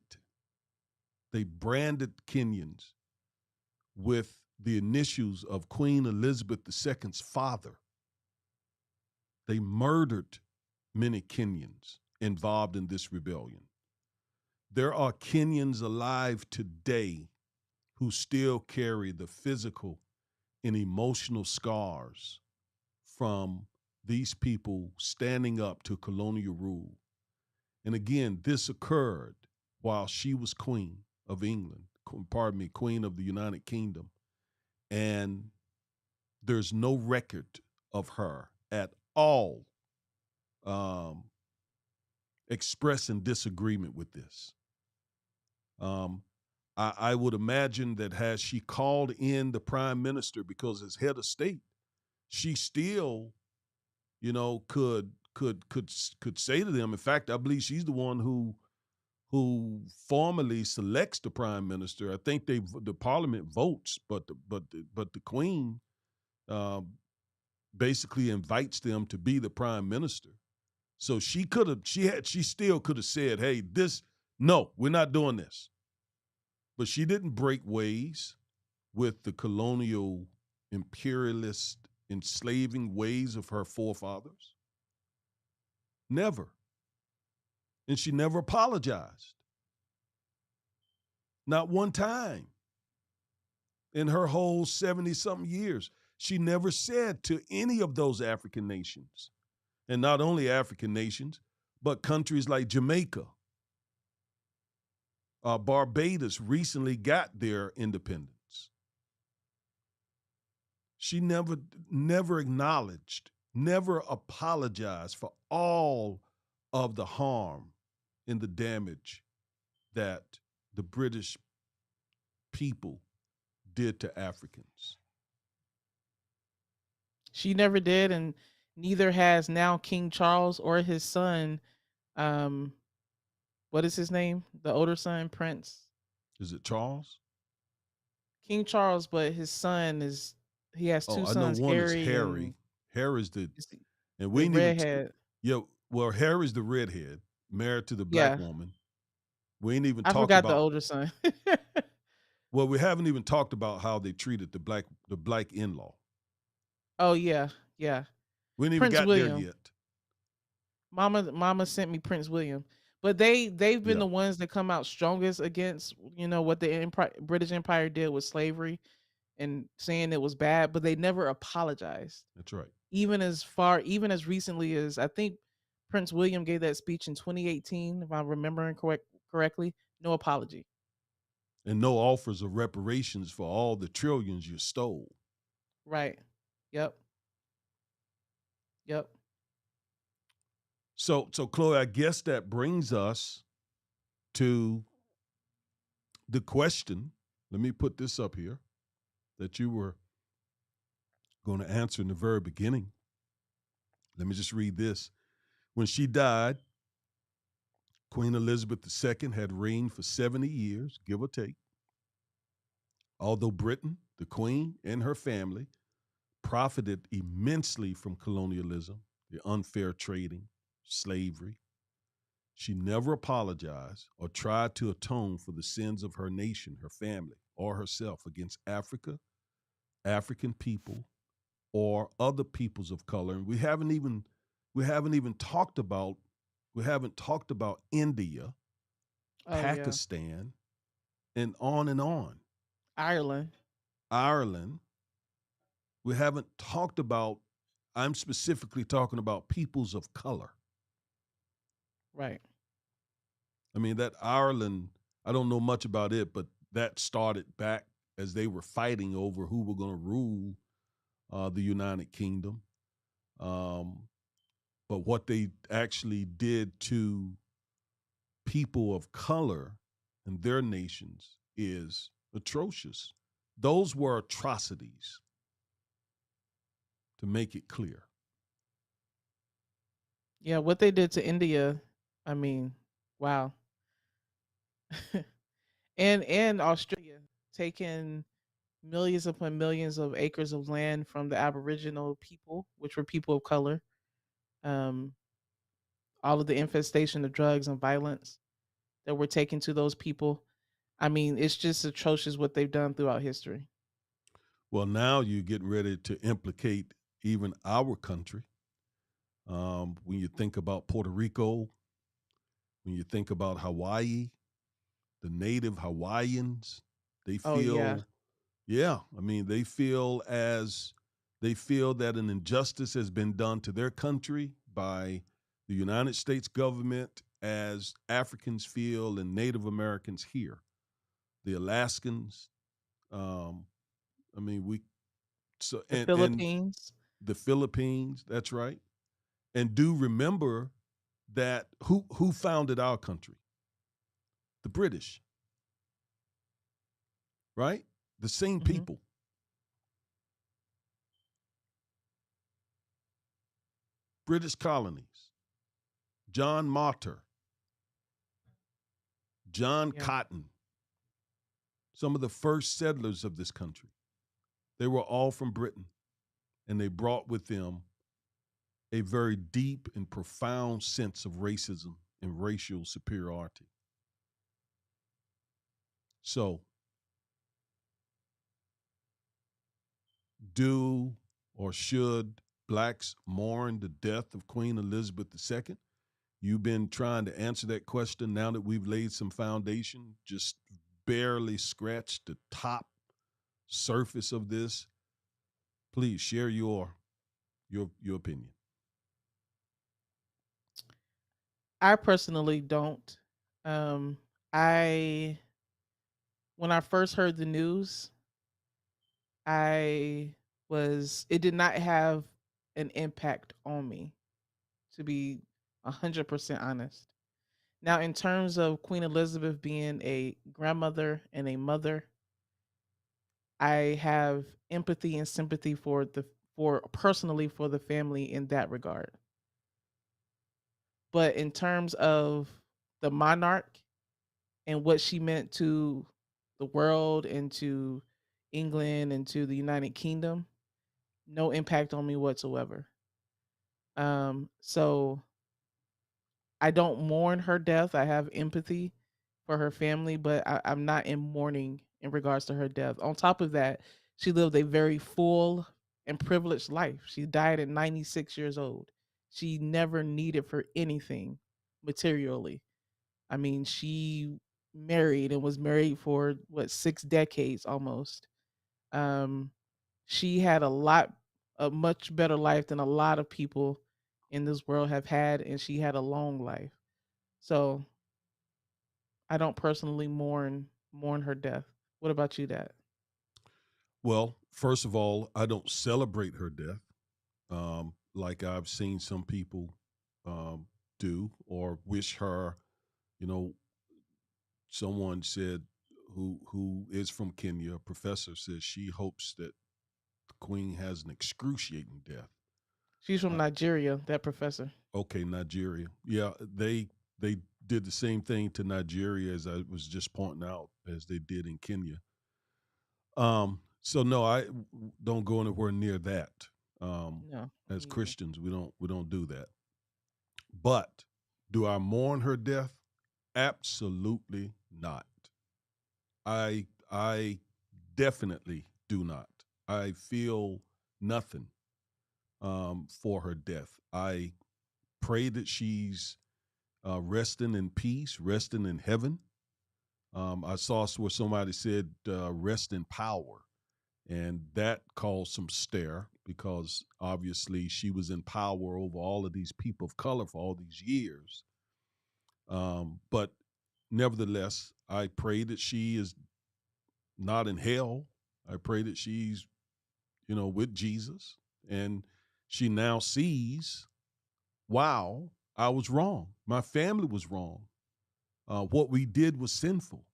they branded Kenyans with the initials of Queen Elizabeth II's father. They murdered many Kenyans involved in this rebellion. There are Kenyans alive today who still carry the physical and emotional scars from these people standing up to colonial rule. And again, this occurred while she was Queen of England, pardon me, Queen of the United Kingdom. And there's no record of her at all um, expressing disagreement with this. Um, I would imagine that had she called in the prime minister, because as head of state, she still, could say to them. In fact, I believe she's the one who formally selects the prime minister. I think the parliament votes, but the queen um, basically invites them to be the prime minister. So she still could have said, "Hey, no, we're not doing this." But she didn't break ways with the colonial, imperialist, enslaving ways of her forefathers. Never. And she never apologized. Not one time in her whole 70 something years. She never said to any of those African nations, and not only African nations, but countries like Jamaica, Barbados recently got their independence. She never acknowledged, never apologized for all of the harm and the damage that the British people did to Africans. She never did, and neither has now King Charles or his son. Um, what is his name? The older son, Prince Is it Charles? King Charles, but his son is he has Oh, two I know sons, one is Harry and Harry. Harry's the is and we the ain't even redhead. yeah. Well, Harry's the redhead, married to the black Yeah, woman. We ain't even I talked forgot the about. older son. Well, we haven't even talked about how they treated the black in law. Oh yeah, yeah. We ain't even Prince got there William. yet. Mama sent me Prince William. But they've been Yeah, the ones that come out strongest against, what the British Empire did with slavery and saying it was bad, but they never apologized. that's right. Even as recently as I think Prince William gave that speech in 2018, if I'm remembering correctly, no apology. And no offers of reparations for all the trillions you stole. Right. Yep. Yep. So Chloe, I guess that brings us to the question. Let me put this up here that you were going to answer in the very beginning. Let me just read this. When she died, Queen Elizabeth II had reigned for 70 years, give or take. Although Britain, the Queen, and her family profited immensely from colonialism, the unfair trading, slavery, she never apologized or tried to atone for the sins of her nation, her family, or herself against Africa, African people, or other peoples of color. And we haven't even talked about India, Oh yeah. Pakistan, and on and on. Ireland. Ireland. We haven't talked about, I'm specifically talking about peoples of color. Right. I mean, that Ireland, I don't know much about it, but that started back as they were fighting over who were going to rule the United Kingdom. Um, but what they actually did to people of color in their nations is atrocious. Those were atrocities, to make it clear. Yeah, what they did to India, I mean, wow. And Australia taking millions upon millions of acres of land from the Aboriginal people, which were people of color. Um, all of the infestation of drugs and violence that were taken to those people. I mean, it's just atrocious what they've done throughout history. Well, now you're getting ready to implicate even our country. When you think about Puerto Rico, when you think about Hawaii, the native Hawaiians, they Oh yeah, feel, yeah, I mean, they feel that an injustice has been done to their country by the United States government, as Africans feel and Native Americans here. The Alaskans, um, I mean, we so the and Philippines. the Philippines, that's right. And do remember that who founded our country? The British, right? The same Hmm. people. British colonies. John Martyr, John Yeah, Cotton, some of the first settlers of this country. They were all from Britain, and they brought with them a very deep and profound sense of racism and racial superiority. So, do or should blacks mourn the death of Queen Elizabeth II? You've been trying to answer that question now that we've laid some foundation, just barely scratched the top surface of this. Please share your opinion. I personally don't. Um, I when I first heard the news, I was it did not have an impact on me, to be 100% honest. Now, in terms of Queen Elizabeth being a grandmother and a mother, I have empathy and sympathy for personally for the family in that regard. But in terms of the monarch and what she meant to the world and to England and to the United Kingdom, no impact on me whatsoever. So I don't mourn her death. I have empathy for her family, but I'm not in mourning in regards to her death. On top of that, she lived a very full and privileged life. She died at 96 years old. She never needed for anything materially. I mean, she married and was married for what, 6 decades almost. Um, she had a much better life than a lot of people in this world have had, and she had a long life. So I don't personally mourn her death. What about you, Dad? Well, first of all, I don't celebrate her death like I've seen some people um, do or wish her. You know, someone said who is from Kenya, a professor says she hopes that the queen has an excruciating death. She's from Uh, Nigeria, that professor. okay, Nigeria. Yeah, they did the same thing to Nigeria as I was just pointing out as they did in Kenya. So no, don't go anywhere near that. Um, No, as me either. Christians, we don't do that. But do I mourn her death? Absolutely not. I definitely do not. I feel nothing for her death. I pray that she's resting in peace, resting in heaven. I saw where somebody said rest in power, and that caused some stare because obviously she was in power over all of these people of color for all these years. But nevertheless, I pray that she is not in hell. I pray that she's, with Jesus and she now sees, wow, I was wrong. My family was wrong. What we did was sinful.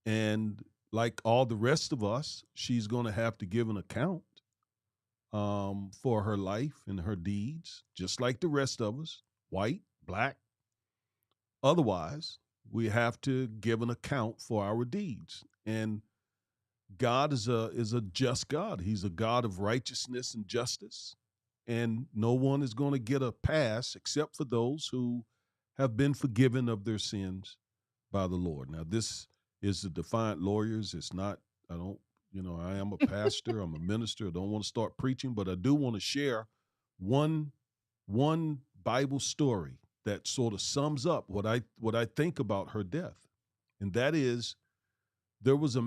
And like all the rest of us, she's going to have to give an account for her life and her deeds, just like the rest of us, white, black, otherwise. We have to give an account for our deeds. And God is a just God. He's a God of righteousness and justice. And no one is going to get a pass except for those who have been forgiven of their sins by the Lord. Now, this is the Defiant Lawyers. It's not, I don't, I am a pastor, I'm a minister. I don't want to start preaching, but I do want to share one one Bible story that sort of sums up what I think about her death. And that is there was a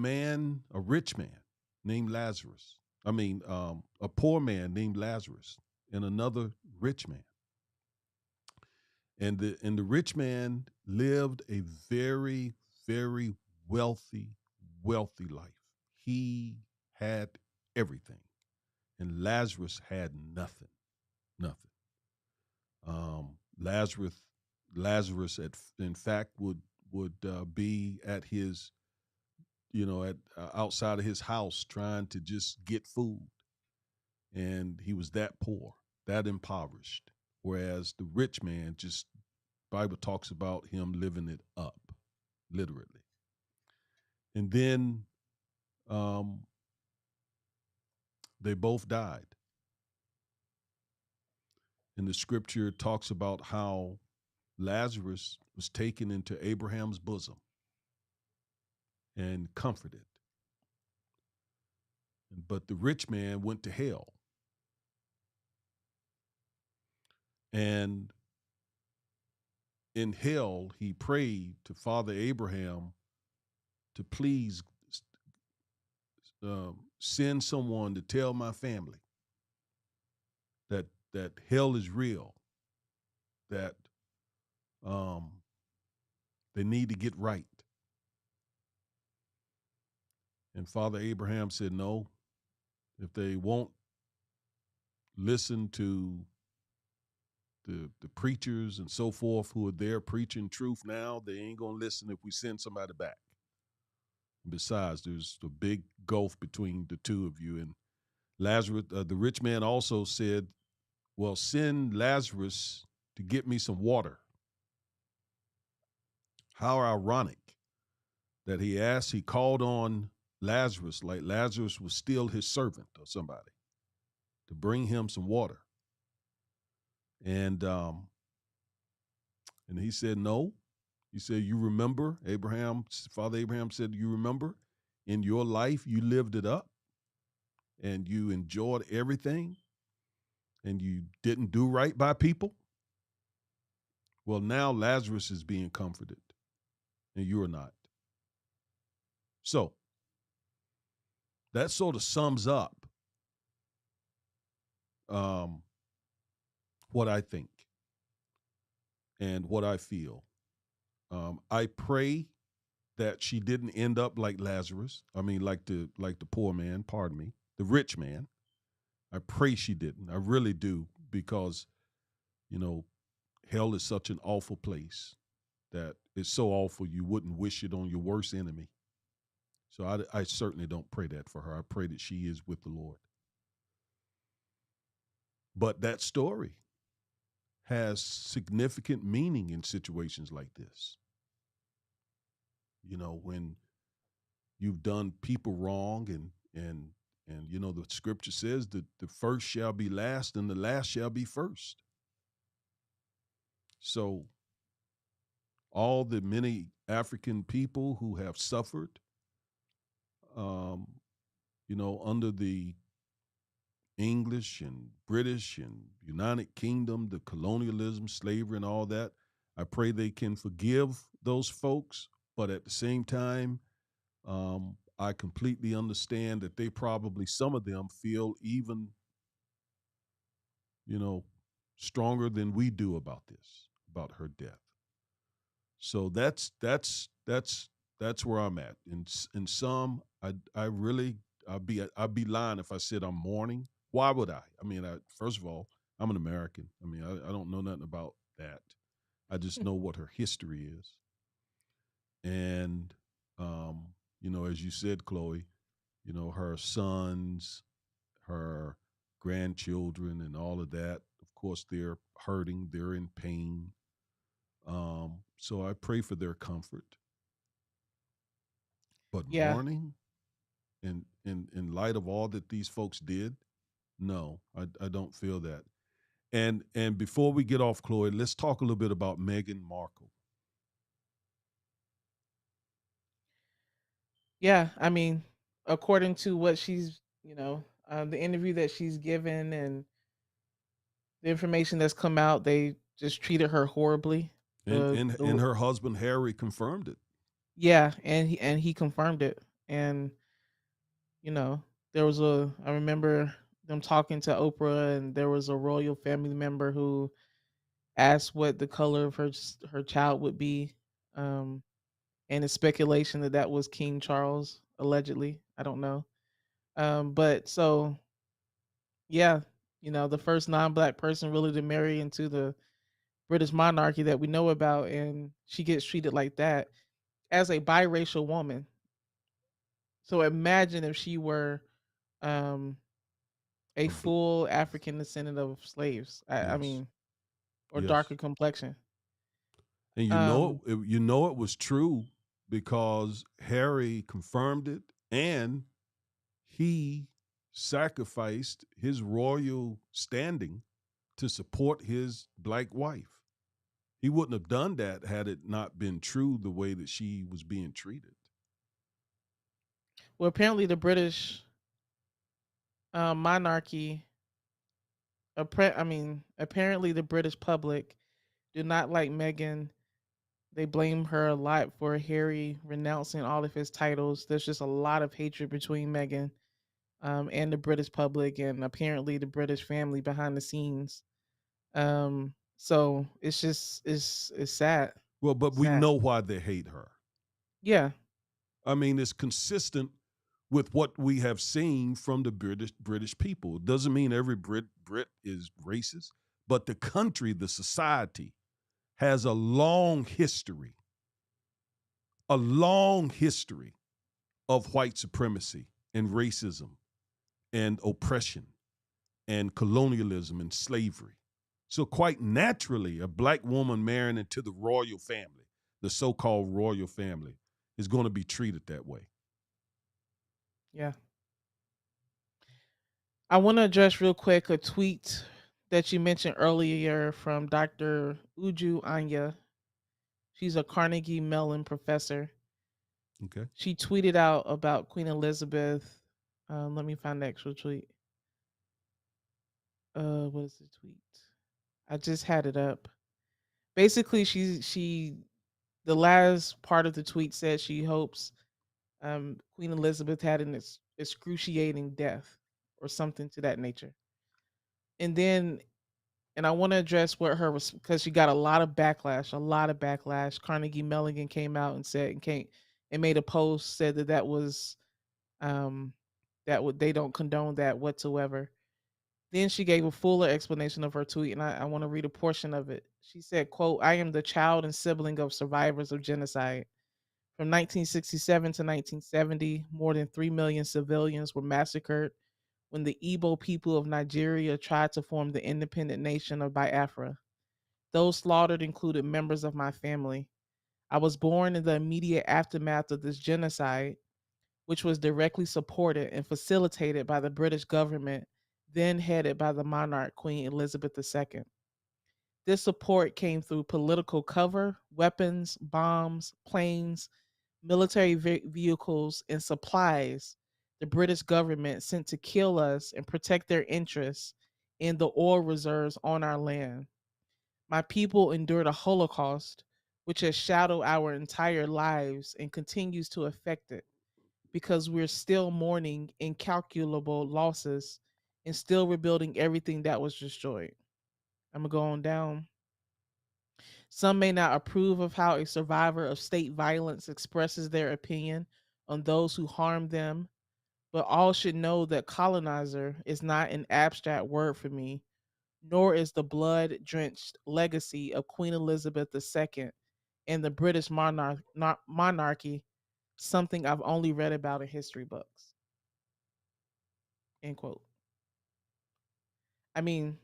rich man named Lazarus. I mean, a poor man named Lazarus and another rich man. And the rich man lived a very, very wealthy, wealthy life. He had everything. And Lazarus had nothing. Nothing. Lazarus in fact would be at his at outside of his house trying to just get food, and he was that poor, that impoverished. Whereas the rich man, just Bible talks about him living it up, literally. And then um, they both died. And the scripture talks about how Lazarus was taken into Abraham's bosom and comforted. But the rich man went to hell. And in hell, he prayed to Father Abraham to please send someone to tell my family that hell is real, that um, they need to get right. And Father Abraham said, no, if they won't listen to the preachers and so forth who are there preaching truth now, they ain't going to listen if we send somebody back. Besides, there's a big gulf between the two of you. And Lazarus, the rich man also said, well, send Lazarus to get me some water. How ironic that he called on Lazarus, like Lazarus was still his servant or somebody, to bring him some water. And and he said no. He said, "You remember Abraham? Father Abraham said, you remember in your life you lived it up and you enjoyed everything and you didn't do right by people. Well, now Lazarus is being comforted and you are not." So that sort of sums up um, what I think and what I feel. I pray that she didn't end up like Lazarus. I mean, like the poor man. Pardon me, the rich man. I pray she didn't. I really do, because you know hell is such an awful place that it's so awful you wouldn't wish it on your worst enemy. So I certainly don't pray that for her. I pray that she is with the Lord. But that story has significant meaning in situations like this. When you've done people wrong, and the scripture says that the first shall be last and the last shall be first. So all the many African people who have suffered, um, under the English and British and United Kingdom, the colonialism, slavery, and all that, I pray they can forgive those folks. But at the same time, I completely understand that they probably, some of them, feel even, you know, stronger than we do about this, about her death. So that's where I'm at. In some, I really, I'd be lying if I said I'm mourning. Why would I? I mean, first of all, I'm an American. I mean, I don't know nothing about that. I just know what her history is, and um, as you said, Chloe, her sons, her grandchildren, and all of that. Of course, they're hurting. They're in pain. So I pray for their comfort. But Yeah. mourning, in light of all that these folks did, no, I don't feel that. And before we get off, Chloe, let's talk a little bit about Meghan Markle. Yeah. I mean, according to what the interview that she's given and the information that's come out, they just treated her horribly. And The and the and her husband Harry confirmed it. Yeah, and he confirmed it. And you know, I remember them talking to Oprah, and there was a royal family member who asked what the color of her child would be. Um, and it's speculation that that was King Charles, allegedly. I don't know. But so yeah, the first non-black person really to marry into the British monarchy that we know about, and she gets treated like that as a biracial woman. So imagine if she were um, a A bl- full African descendant of slaves. I yes, mean, or yes, darker complexion. and Um, it was true because Harry confirmed it, and he sacrificed his royal standing to support his black wife. He wouldn't have done that had it not been true the way that she was being treated. well, apparently the British monarchy. Apparently the British public do not like Meghan. They blame her a lot for Harry renouncing all of his titles. There's just a lot of hatred between Meghan and the British public, and apparently the British family behind the scenes. So it's sad. Well, but we Sad. know why they hate her. Yeah. I mean, it's consistent with what we have seen from the British people. It doesn't mean every Brit is racist, but the country, the society, has a long history of white supremacy and racism and oppression and colonialism and slavery. So quite naturally, a black woman marrying into the royal family, the so-called royal family is going to be treated that way. Yeah. I want to address real quick a tweet that you mentioned earlier from Dr. Uju Anya. She's a Carnegie Mellon professor. Okay. She tweeted out about Queen Elizabeth. Let me find the actual tweet. What is the tweet? I just had it up. Basically, she the last part of the tweet said she hopes Queen Elizabeth had an excruciating death or something to that nature. And then, and I want to address what her was, because she got a lot of backlash, a lot of backlash. Carnegie Mellon came out and said and made a post, said that that was um that would they don't condone that whatsoever. Then she gave a fuller explanation of her tweet, and I want to read a portion of it. She said, quote, "I am the child and sibling of survivors of genocide. From 1967 to 1970, more than 3 million civilians were massacred when the Igbo people of Nigeria tried to form the independent nation of Biafra. Those slaughtered included members of my family. I was born in the immediate aftermath of this genocide, which was directly supported and facilitated by the British government, then headed by the monarch Queen Elizabeth II. This support came through political cover, weapons, bombs, planes, military vehicles, and supplies the British government sent to kill us and protect their interests in the oil reserves on our land. My people endured a Holocaust, which has shadowed our entire lives and continues to affect it because we're still mourning incalculable losses and still rebuilding everything that was destroyed." I'm going to go on down. Some may not approve of how a survivor of state violence expresses their opinion on those who harm them, but all should know that colonizer is not an abstract word for me, nor is the blood drenched legacy of Queen Elizabeth II and the British monarchy something I've only read about in history books. End quote. I mean,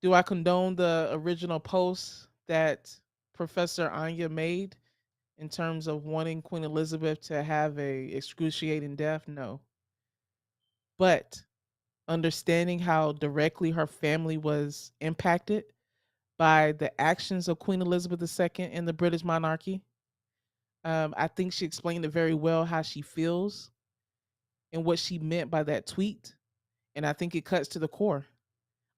do I condone the original post that Professor Anya made in terms of wanting Queen Elizabeth to have a excruciating death? No. But understanding how directly her family was impacted by the actions of Queen Elizabeth II and the British monarchy, I think she explained it very well how she feels and what she meant by that tweet. And I think it cuts to the core.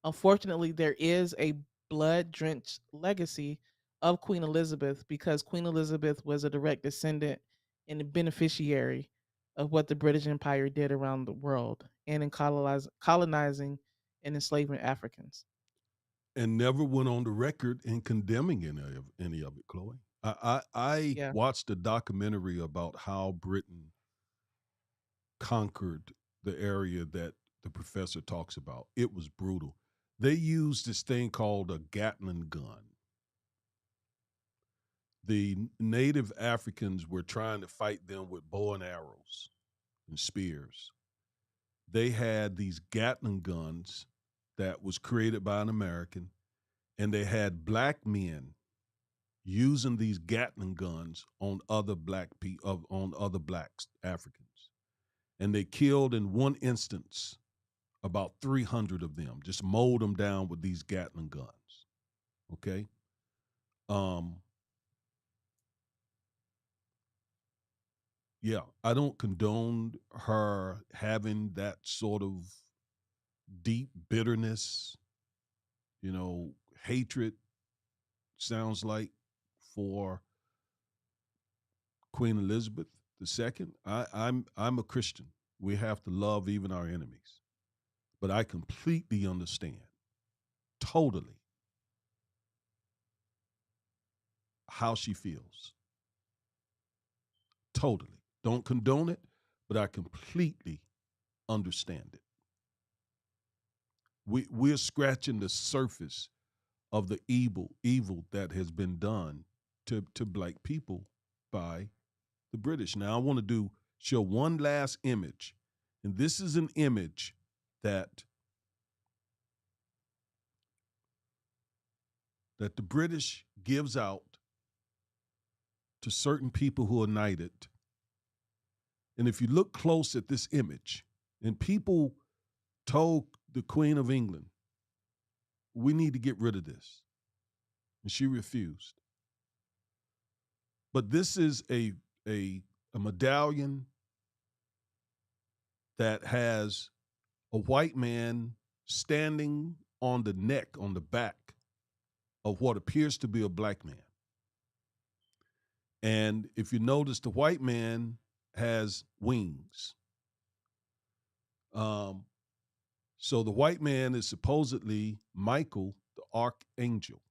Unfortunately, there is a blood drenched legacy of Queen Elizabeth because Queen Elizabeth was a direct descendant and a beneficiary of what the British Empire did around the world and in colonizing and enslaving Africans. And never went on the record in condemning any of it, Chloe. I Yeah. watched a documentary about how Britain conquered the area that the professor talks about. It was brutal. They used this thing called a Gatling gun. The native Africans were trying to fight them with bow and arrows and spears. They had these Gatling guns that was created by an American, and they had black men using these Gatling guns on other on other blacks, Africans. And they killed in one instance about 300 of them, just mowed them down with these Gatling guns. Okay. Um, yeah, I don't condone her having that sort of deep bitterness, hatred sounds like for Queen Elizabeth II. I'm a Christian. We have to love even our enemies. But I completely understand, totally, how she feels. Totally. Don't condone it, but I completely understand it. We're scratching the surface of the evil that has been done to black people by the British. Now I want to show one last image, and this is an image that that the British gives out to certain people who are knighted. And if you look close at this image, and people told the Queen of England, we need to get rid of this. And she refused. But this is a medallion that has a white man standing on the neck, on the back of what appears to be a black man. And if you notice, the white man has wings. So the white man is supposedly Michael, the archangel.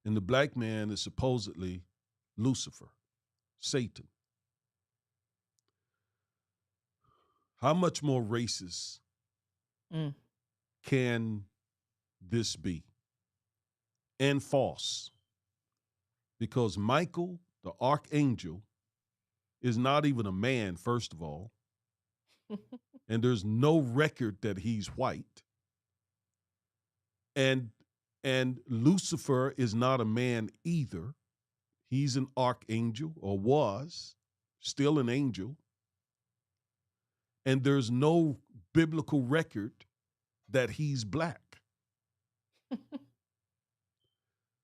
And the black man is supposedly Lucifer, Satan. How much more racist Mm. can this be? And false. Because Michael, the archangel, is not even a man, first of all. And there's no record that he's white. And Lucifer is not a man either. He's an archangel, or was, still an angel. And there's no biblical record that he's black.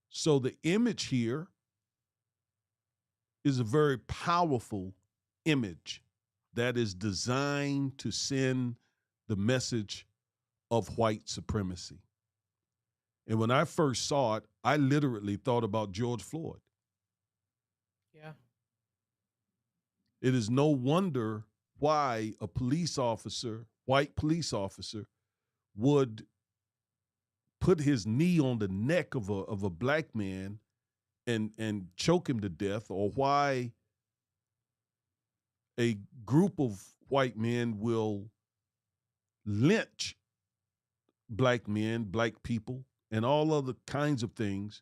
So the image here is a very powerful image that is designed to send the message of white supremacy. And when I first saw it, I literally thought about George Floyd. Yeah. It is no wonder why a police officer, white police officer, would put his knee on the neck of a black man and choke him to death, or why a group of white men will lynch black men, black people, and all other kinds of things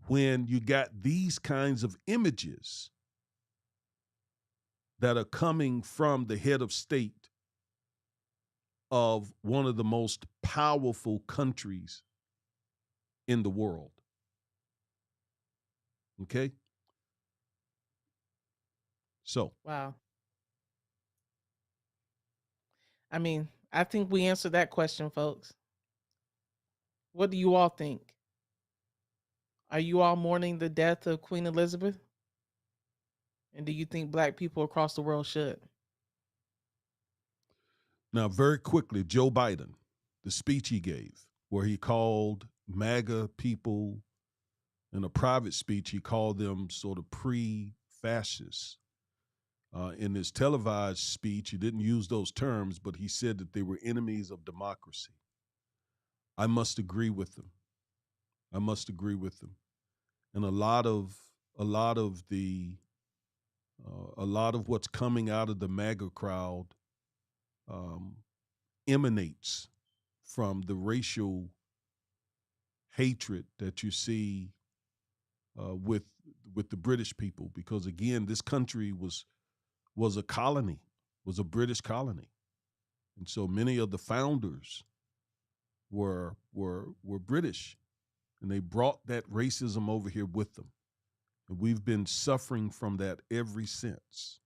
when you got these kinds of images that are coming from the head of state of one of the most powerful countries in the world. Okay? So, Wow. I mean, I think we answered that question, folks. What do you all think? Are you all mourning the death of Queen Elizabeth? And do you think black people across the world should? now very quickly, Joe Biden, the speech he gave, where he called MAGA people, in a private speech, he called them sort of pre-fascists. In his televised speech, he didn't use those terms, but he said that they were enemies of democracy. I must agree with them. I must agree with them. And a lot of what's coming out of the MAGA crowd um, emanates from the racial hatred that you see with the British people, because again, this country was a colony, was a British colony, and so many of the founders were British, and they brought that racism over here with them, and we've been suffering from that ever since.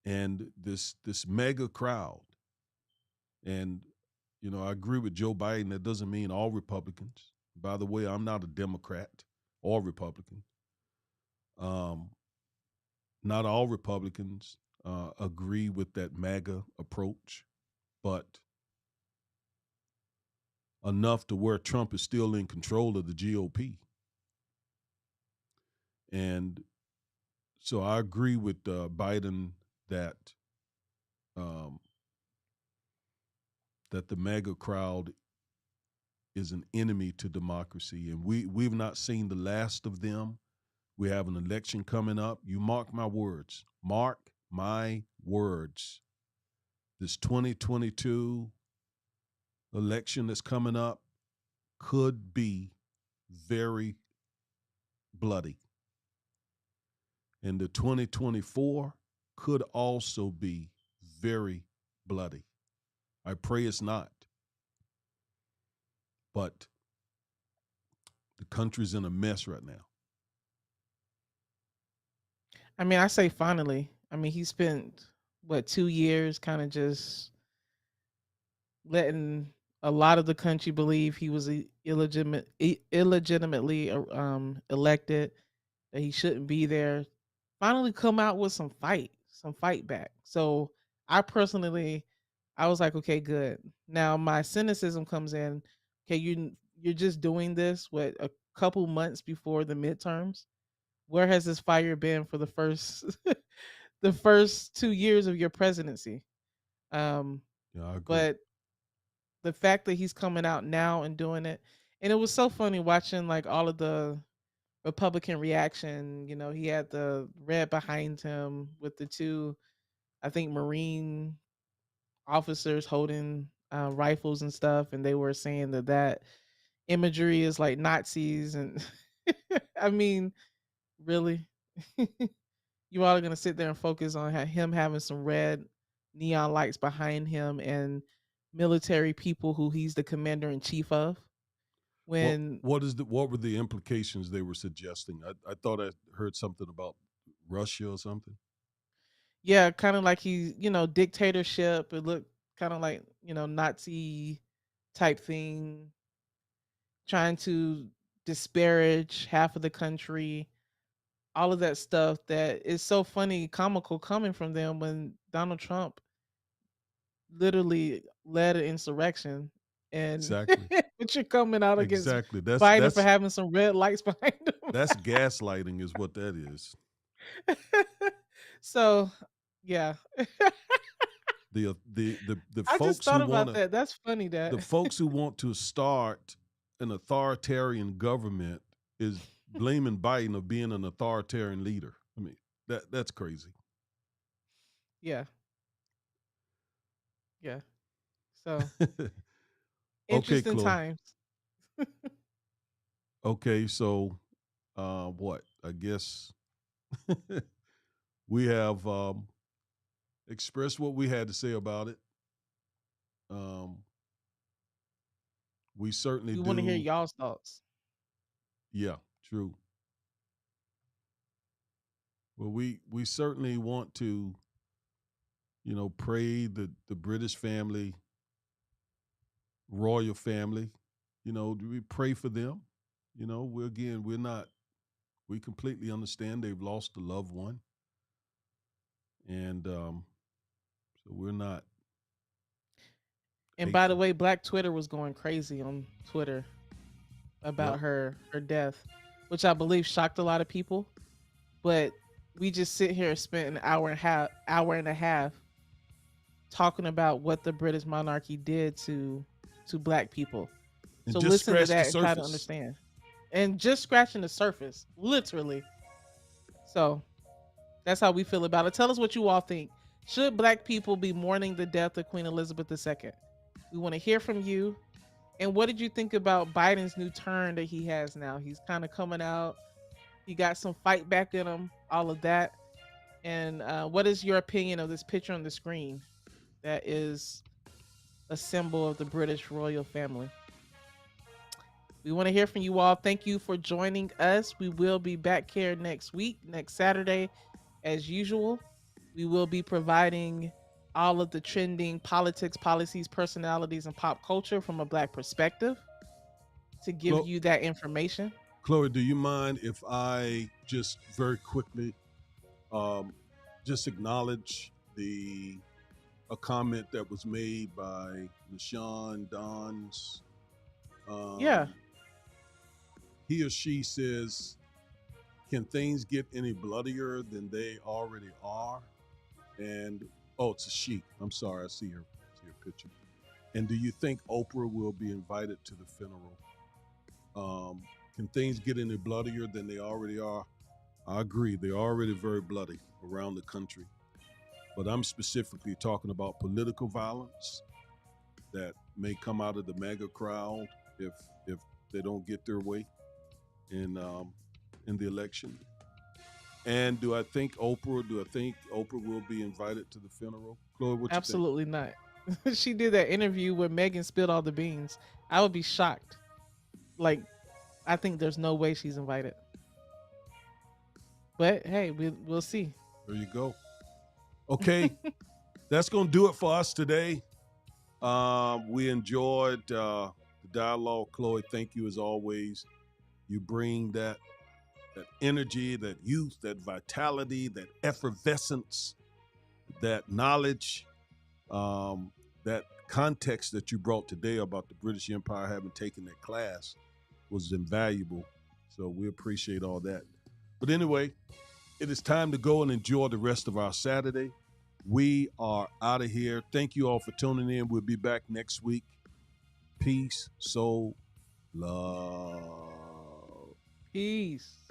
And this mega crowd, and I agree with Joe Biden. That doesn't mean all Republicans. By the way, I'm not a Democrat or Republican. Um, Not all Republicans agree with that MAGA approach, but enough to where Trump is still in control of the GOP. And so I agree with Biden that um, that the MAGA crowd is an enemy to democracy, and we've not seen the last of them. We have an election coming up. You mark my words. Mark my words. This 2022 election that's coming up could be very bloody. And the 2024 could also be very bloody. I pray it's not. But The country's in a mess right now. I mean, I say finally. I mean, he spent what 2 years kind of just letting a lot of the country believe he was illegitimately elected, that he shouldn't be there. Finally come out with some fight back. So I personally, I was like, okay, good. Now my cynicism comes in. Okay, you're just doing this with a couple months before the midterms. Where has this fire been for the first the first 2 years of your presidency? Um, Yeah, I agree. but the fact that he's coming out now and doing it, and it was so funny watching like all of the Republican reaction. You know, he had the red behind him with the two, I think, Marine officers holding rifles and stuff, and they were saying that that imagery is like Nazis, and I mean, really, you all are gonna sit there and focus on him having some red neon lights behind him and military people who he's the commander in chief of What when what were the implications they were suggesting? I thought I heard something about Russia or something. yeah, kind of like he, dictatorship. It looked kind of like, Nazi type thing, trying to disparage half of the country, all of that stuff that is so funny, comical coming from them when Donald Trump literally led an insurrection, and Exactly. but you're coming out against Exactly. Biden for having some red lights behind That's gaslighting is what that is. him. So, yeah. The I just folks who thought want about to that. That's funny the that folks who want to start an authoritarian government is blaming Biden of being an authoritarian leader. I mean, that's crazy. yeah, yeah. So, Okay, interesting Chloe. times. Okay, so what? I guess we have expressed what we had to say about it. Um, we certainly We want to hear do. y'all's thoughts. Yeah, true. Well, we certainly want to, pray the British family, royal family. We pray for them. We're not. We completely understand they've lost a loved one, and so we're not And by the hateful. way, Black Twitter was going crazy on Twitter Yep. about her death, which I believe shocked a lot of people. But we just sit here and spent an hour and a half talking about what the British monarchy did to black people. And So just listen to scratch the that and try to surface. understand. And just scratching the surface, literally. So that's how we feel about it. Tell us what you all think. Should black people be mourning the death of Queen Elizabeth II? We want to hear from you. And what did you think about Biden's new turn that he has now? He's kind of coming out. He got some fight back in him, all of that. And what is your opinion of this picture on the screen that is a symbol of the British royal family? We want to hear from you all. Thank you for joining us. We will be back here next week, next Saturday, as usual. We will be providing all of the trending politics, policies, personalities, and pop culture from a black perspective to give Chlo- you that information. Chloe, do you mind if I just very quickly um, just acknowledge the a comment that was made by Nashawn Don's. Yeah, Um, he or she says, "Can things get any bloodier than they already are?" And oh, it's a she. I'm sorry, I see her picture. And do you think Oprah will be invited to the funeral? Can things get any bloodier than they already are? I agree. They're already very bloody around the country. But I'm specifically talking about political violence that may come out of the MAGA crowd if they don't get their way in the election. And do I think Oprah will be invited to the funeral? Chloe, what you think? absolutely not. She did that interview where Megan spilled all the beans. I would be shocked. Like, I think there's no way she's invited. But hey, we'll see. There you go. Okay, that's going to do it for us today. We enjoyed the dialogue, Chloe. Thank you as always. You bring that energy, that youth, that vitality, that effervescence, that knowledge, that context that you brought today about the British Empire having taken that class was invaluable. So we appreciate all that. But anyway, it is time to go and enjoy the rest of our Saturday. We are out of here. Thank you all for tuning in. We'll be back next week. Peace, soul, love. Peace.